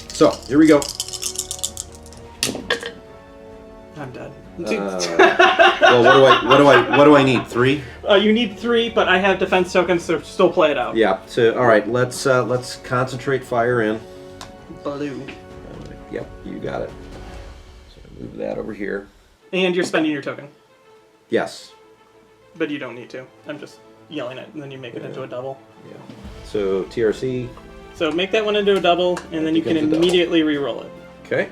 S2: So, here we go.
S1: I'm dead.
S2: Well, what do I need? 3?
S1: You need 3, but I have defense tokens, so still play it out.
S2: Yeah. So, all right. Let's concentrate fire in.
S1: Blue.
S2: Yep, you got it. So move that over here.
S1: And you're spending your token.
S2: Yes.
S1: But you don't need to. I'm just yelling it, and then you make it into a double.
S2: Yeah. So TRC.
S1: So make that one into a double, and then you can immediately re-roll it.
S2: Okay.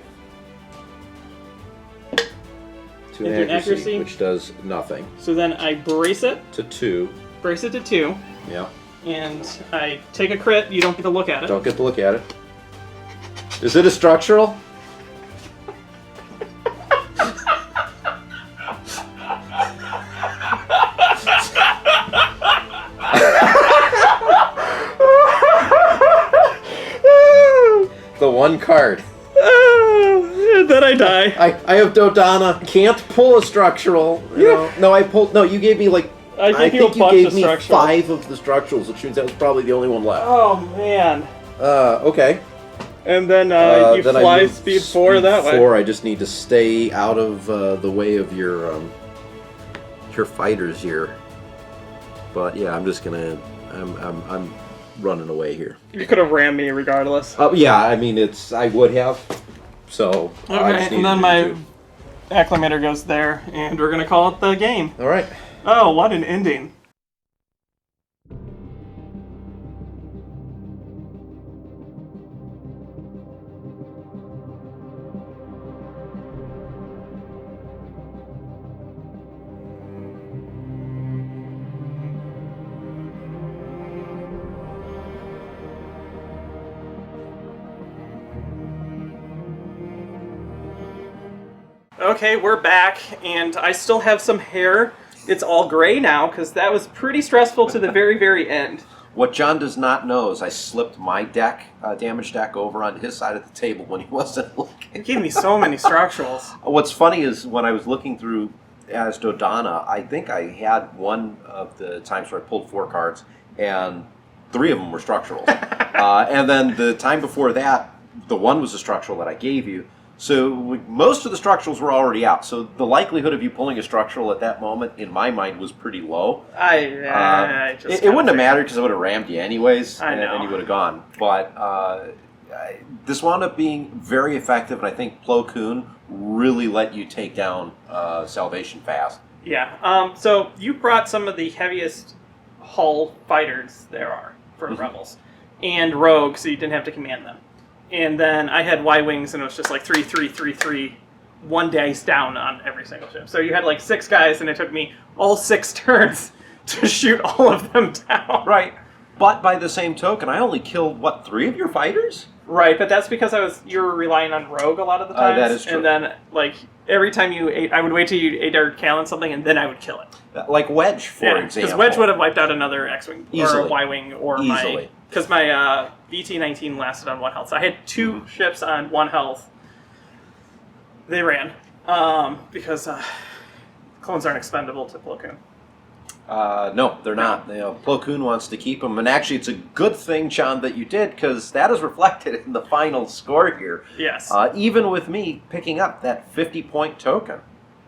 S2: 2 in accuracy, which does nothing.
S1: So then I brace it.
S2: To 2.
S1: Brace it to 2.
S2: Yeah.
S1: And I take a crit. You don't get to look at it.
S2: Don't get to look at it. Is it a structural? The one card.
S1: Then I die.
S2: I have Dodonna. Can't pull a structural. You know. No, I pulled. No, you gave me like.
S1: I
S2: think
S1: you
S2: you gave me
S1: structurals.
S2: 5 of the structurals, which means that was probably the only one left.
S1: Oh man.
S2: Okay.
S1: And then you
S2: then
S1: fly
S2: I move
S1: speed 4 that way.
S2: 4. I just need to stay out of the way of your fighters here. But yeah, I'm just gonna. I'm running away here.
S1: You could have rammed me regardless.
S2: Yeah, I mean I would have. So.
S1: Okay, and then my acclimator goes there, and we're gonna call it the game.
S2: All right.
S1: Oh, what an ending! Okay, we're back, and I still have some hair. It's all gray now, because that was pretty stressful to the very, very end.
S2: What John does not know is I slipped my damage deck over on his side of the table when he wasn't looking.
S1: It gave me so many structurals.
S2: What's funny is when I was looking through as Dodonna, I think I had one of the times where I pulled 4 cards, and 3 of them were structurals. And then the time before that, the one was a structural that I gave you. So most of the structurals were already out. So the likelihood of you pulling a structural at that moment, in my mind, was pretty low.
S1: I just
S2: it wouldn't have mattered because I would have rammed you anyways,
S1: I know.
S2: and you would have gone. But this wound up being very effective, and I think Plo Koon really let you take down Salvation fast.
S1: Yeah. So you brought some of the heaviest hull fighters there are for Rebels, and Rogue, so you didn't have to command them. And then I had Y-Wings, and it was just like 3, 3, 3, 3, 1 dice down on every single ship. So you had like 6 guys, and it took me all 6 turns to shoot all of them down.
S2: Right. But by the same token, I only killed, what, 3 of your fighters?
S1: Right, but that's because you were relying on Rogue a lot of the times.
S2: That is true.
S1: And then, like, every time you ate, I would wait till you ate or Callan something, and then I would kill it.
S2: Like Wedge, for example.
S1: Because Wedge would have wiped out another X-Wing or a Y-Wing or
S2: Easily.
S1: Because my VT-19 lasted on 1 health. So I had 2 ships on 1 health. They ran. Because clones aren't expendable to Plo Koon.
S2: No, they're not. Plo Koon wants to keep them. And actually, it's a good thing, John, that you did, because that is reflected in the final score here.
S1: Yes.
S2: Even with me picking up that 50-point token.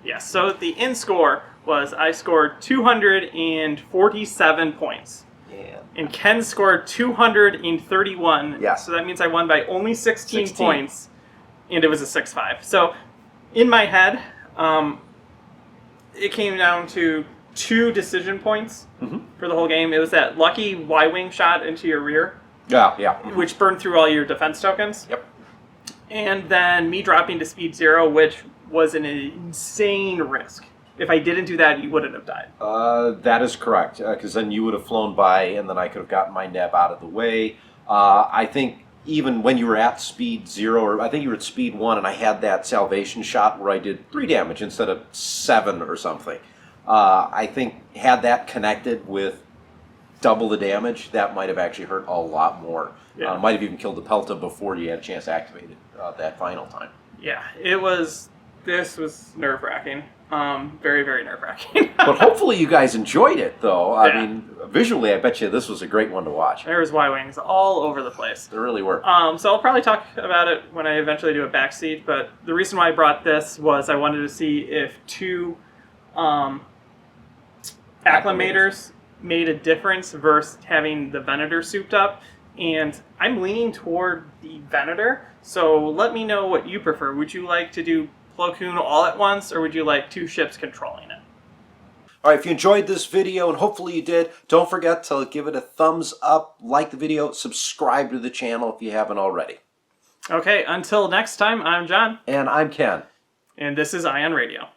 S1: Yes, so the end score was I scored 247 points.
S2: Yeah.
S1: And Ken scored 231.
S2: Yeah.
S1: So that means I won by only 16 points, and it was a 6-5. So in my head, it came down to 2 decision points for the whole game. It was that lucky Y-Wing shot into your rear.
S2: Yeah.
S1: Which burned through all your defense tokens.
S2: Yep.
S1: And then me dropping to speed 0, which was an insane risk. If I didn't do that, you wouldn't have died.
S2: That is correct, because then you would have flown by, and then I could have gotten my neb out of the way. I think even when you were at speed 0, or I think you were at speed 1, and I had that salvation shot where I did 3 damage instead of 7 or something. I think had that connected with double the damage, that might have actually hurt a lot more.
S1: Yeah.
S2: Might have even killed the Pelta before you had a chance to activate it that final time.
S1: Yeah, this was nerve-wracking. Very, very nerve-wracking.
S2: But hopefully you guys enjoyed it, though. I mean, visually, I bet you this was a great one to watch.
S1: There was Y-Wings all over the place.
S2: There really were.
S1: So I'll probably talk about it when I eventually do a backseat, but the reason why I brought this was I wanted to see if 2 acclimators made a difference versus having the Venator souped up, and I'm leaning toward the Venator, so let me know what you prefer. Would you like to do Plo Koon all at once, or would you like 2 ships controlling it?
S2: All right, if you enjoyed this video, and hopefully you did, don't forget to give it a thumbs up, like the video, subscribe to the channel if you haven't already.
S1: Okay, until next time, I'm John.
S2: And I'm Ken.
S1: And this is Ion Radio.